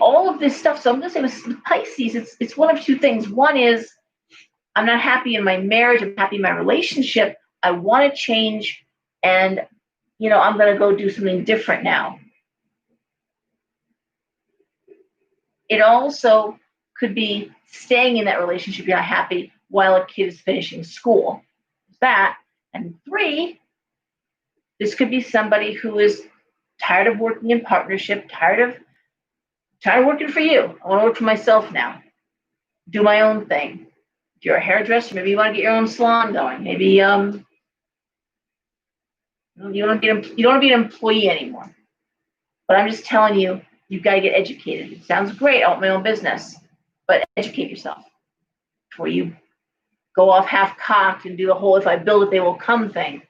A: All of this stuff. So I'm going to say with Pisces, it's one of two things. One is, I'm not happy in my marriage. I'm happy in my relationship. I want to change, and I'm going to go do something different now. It also could be staying in that relationship you're not happy while a kid is finishing school. That. And 3, this could be somebody who is tired of working in partnership, tired of working for you. I want to work for myself now. Do my own thing. If you're a hairdresser, maybe you want to get your own salon going. Maybe you don't want to be an employee anymore. But I'm just telling you, you've got to get educated. It sounds great. I want my own business, but educate yourself before you go off half-cocked and do the whole "if I build it, they will come" thing.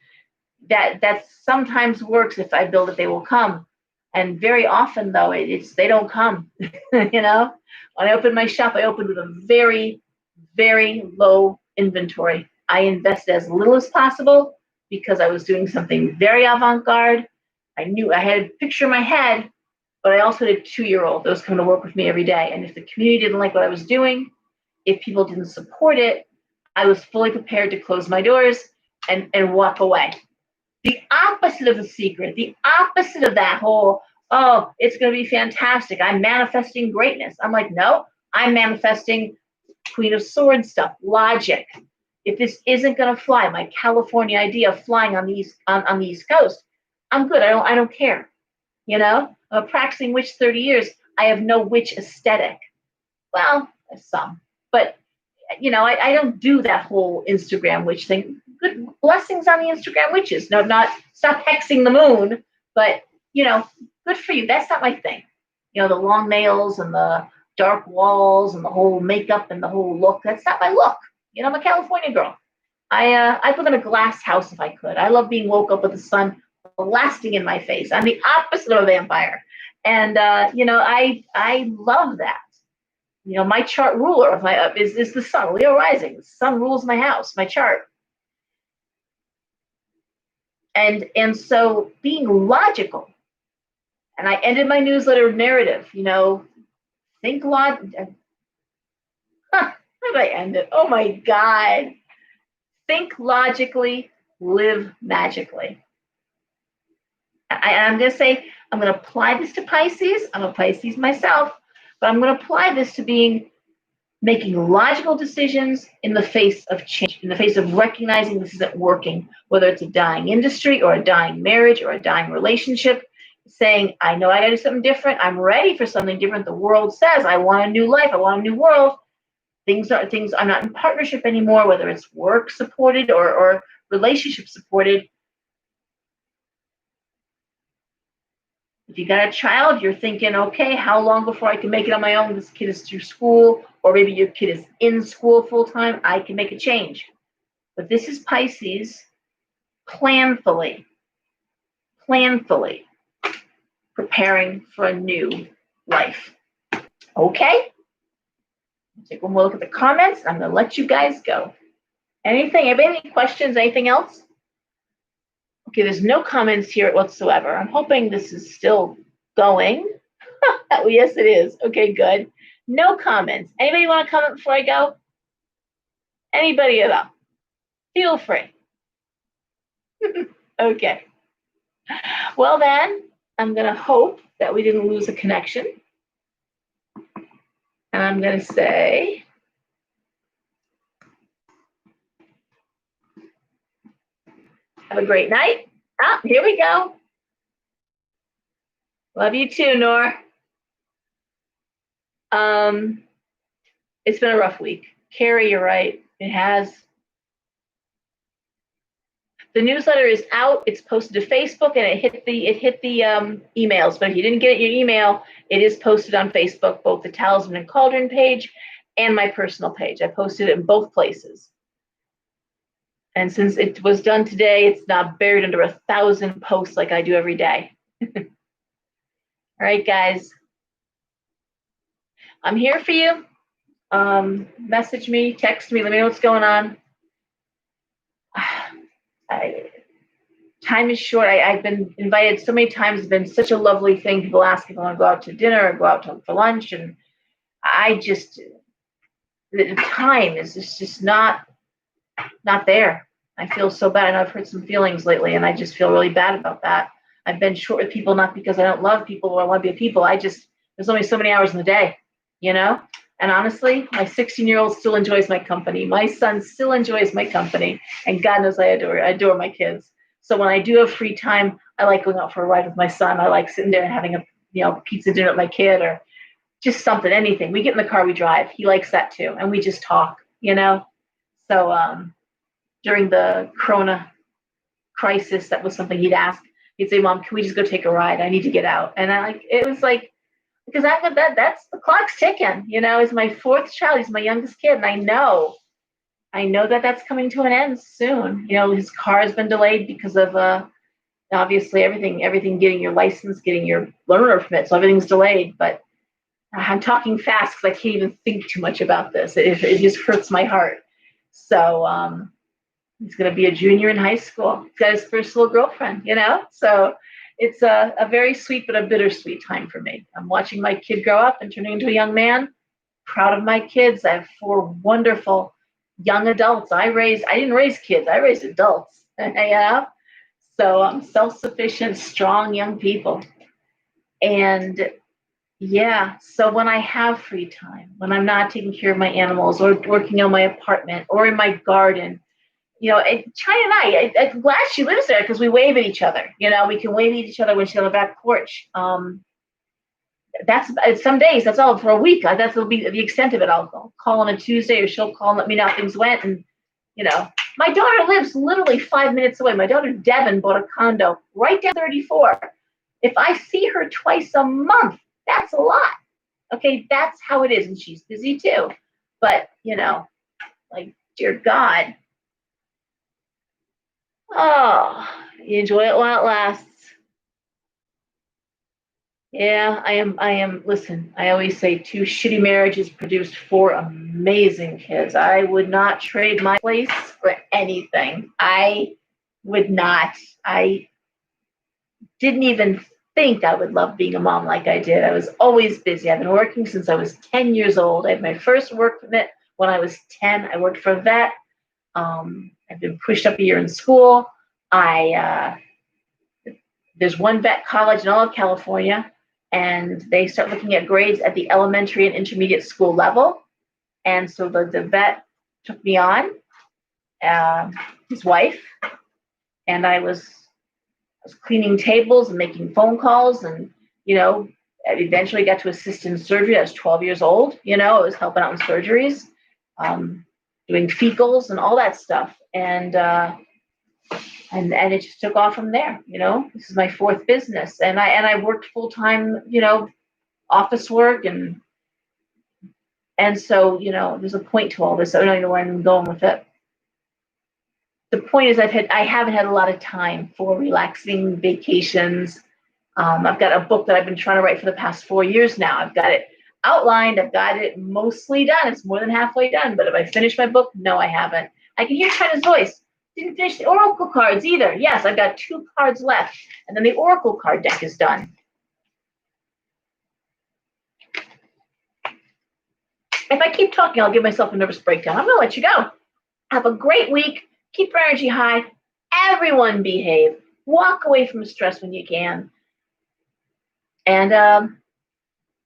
A: That sometimes works. If I build it, they will come. And very often, though, they don't come. When I opened my shop, I opened with a very, very low inventory. I invested as little as possible because I was doing something very avant-garde. I knew I had a picture in my head, but I also had a 2-year-old that was coming to work with me every day. And if the community didn't like what I was doing, if people didn't support it, I was fully prepared to close my doors and walk away. The opposite of the secret, the opposite of that whole, oh, it's going to be fantastic, I'm manifesting greatness. I'm like, no, I'm manifesting Queen of Swords stuff, logic. If this isn't going to fly, my California idea of flying on the East Coast, I'm good. I don't care. I'm practicing witch 30 years. I have no witch aesthetic. Well, some, but I don't do that whole Instagram witch thing. Good blessings on the Instagram witches. No, stop hexing the moon, but good for you. That's not my thing. The long nails and the dark walls and the whole makeup and the whole look. That's not my look. I'm a California girl. I'd live in a glass house if I could. I love being woke up with the sun blasting in my face. I'm the opposite of a vampire. And, I love that. My chart ruler is the sun, Leo rising. The sun rules my house, my chart. And so being logical And I ended my newsletter narrative, think how did I end it? Oh my God. Think logically, live magically. I'm going to say, I'm going to apply this to Pisces. I'm a Pisces myself, but I'm going to apply this to making logical decisions in the face of change, in the face of recognizing this isn't working, whether it's a dying industry or a dying marriage or a dying relationship, saying, I know I got to do something different. I'm ready for something different. The world says, I want a new life. I want a new world. I'm not in partnership anymore, whether it's work supported or relationship supported. If you got a child, you're thinking, okay, how long before I can make it on my own? This kid is through school, or maybe your kid is in school full time. I can make a change. But this is Pisces, planfully preparing for a new life. Okay? Take one more look at the comments. I'm going to let you guys go. Any questions? Anything else? Okay, there's no comments here whatsoever. I'm hoping this is still going. Oh, yes, it is. Okay, good. No comments. Anybody want to comment before I go? Anybody at all? Feel free. Okay. Well, then, I'm going to hope that we didn't lose a connection. And I'm going to say, have a great night. Here we go. Love you too, Nor. It's been a rough week. Carrie, you're right. It has. The newsletter is out. It's posted to Facebook, and it hit the emails. But if you didn't get it in your email, it is posted on Facebook, both the Talisman and Cauldron page and my personal page. I posted it in both places. And since it was done today, it's not buried under 1,000 posts like I do every day. All right, guys. I'm here for you. Message me, text me, let me know what's going on. Time is short. I've been invited so many times. It's been such a lovely thing. People ask if I want to go out to dinner or go out for lunch. And the time is just not there. I feel so bad. I know I've hurt some feelings lately, and I just feel really bad about that. I've been short with people, not because I don't love people or I want to be with people. There's only so many hours in the day, And honestly, my 16-year-old still enjoys my company. My son still enjoys my company. And God knows I adore my kids. So when I do have free time, I like going out for a ride with my son. I like sitting there and having a pizza dinner with my kid or just something, anything. We get in the car, we drive. He likes that too. And we just talk, So during the Corona crisis, that was something he'd ask. He'd say, Mom, can we just go take a ride? I need to get out. And it was like, because that's the clock's ticking, He's my fourth child. He's my youngest kid. And I know that that's coming to an end soon. His car has been delayed because of, obviously everything, getting your license, getting your learner permit. So everything's delayed, but I'm talking fast because I can't even think too much about this. It just hurts my heart. So, he's going to be a junior in high school. He's got his first little girlfriend, So it's a very sweet but a bittersweet time for me. I'm watching my kid grow up and turning into a young man. Proud of my kids. I have 4 wonderful young adults. I didn't raise kids. I raised adults. So I'm self-sufficient, strong young people. And so when I have free time, when I'm not taking care of my animals or working on my apartment or in my garden, China and I, I'm glad she lives there because we wave at each other. We can wave at each other when she's on the back porch. That's some days. That's all for a week. That'll be the extent of it. I'll call on a Tuesday, or she'll call and let me know how things went. And my daughter lives literally 5 minutes away. My daughter Devin bought a condo right down 34. If I see her twice a month, that's a lot. Okay, that's how it is, and she's busy too. But dear God. Oh, you enjoy it while it lasts. Yeah, I am. Listen, I always say 2 shitty marriages produced 4 amazing kids. I would not trade my place for anything. I would not. I didn't even think I would love being a mom like I did. I was always busy. I've been working since I was 10 years old. I had my first work permit when I was 10. I worked for a vet. I've been pushed up a year in school. There's one vet college in all of California, and they start looking at grades at the elementary and intermediate school level. And so the vet took me on, his wife, and I was cleaning tables and making phone calls, and I eventually got to assist in surgery. I was 12 years old. I was helping out in surgeries, doing fecals and all that stuff, and it just took off from there. This is my fourth business, and I worked full time. Office work, and so there's a point to all this. I don't even know where I'm going with it. The point is I haven't had a lot of time for relaxing vacations. I've got a book that I've been trying to write for the past 4 years now. I've got it outlined. I've got it mostly done. It's more than halfway done. But have I finished my book? No, I haven't. I can hear China's voice. Didn't finish the oracle cards either. Yes, I've got 2 cards left. And then the oracle card deck is done. If I keep talking, I'll give myself a nervous breakdown. I'm going to let you go. Have a great week. Keep your energy high. Everyone behave. Walk away from stress when you can. And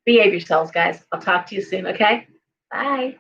A: behave yourselves, guys. I'll talk to you soon, okay? Bye.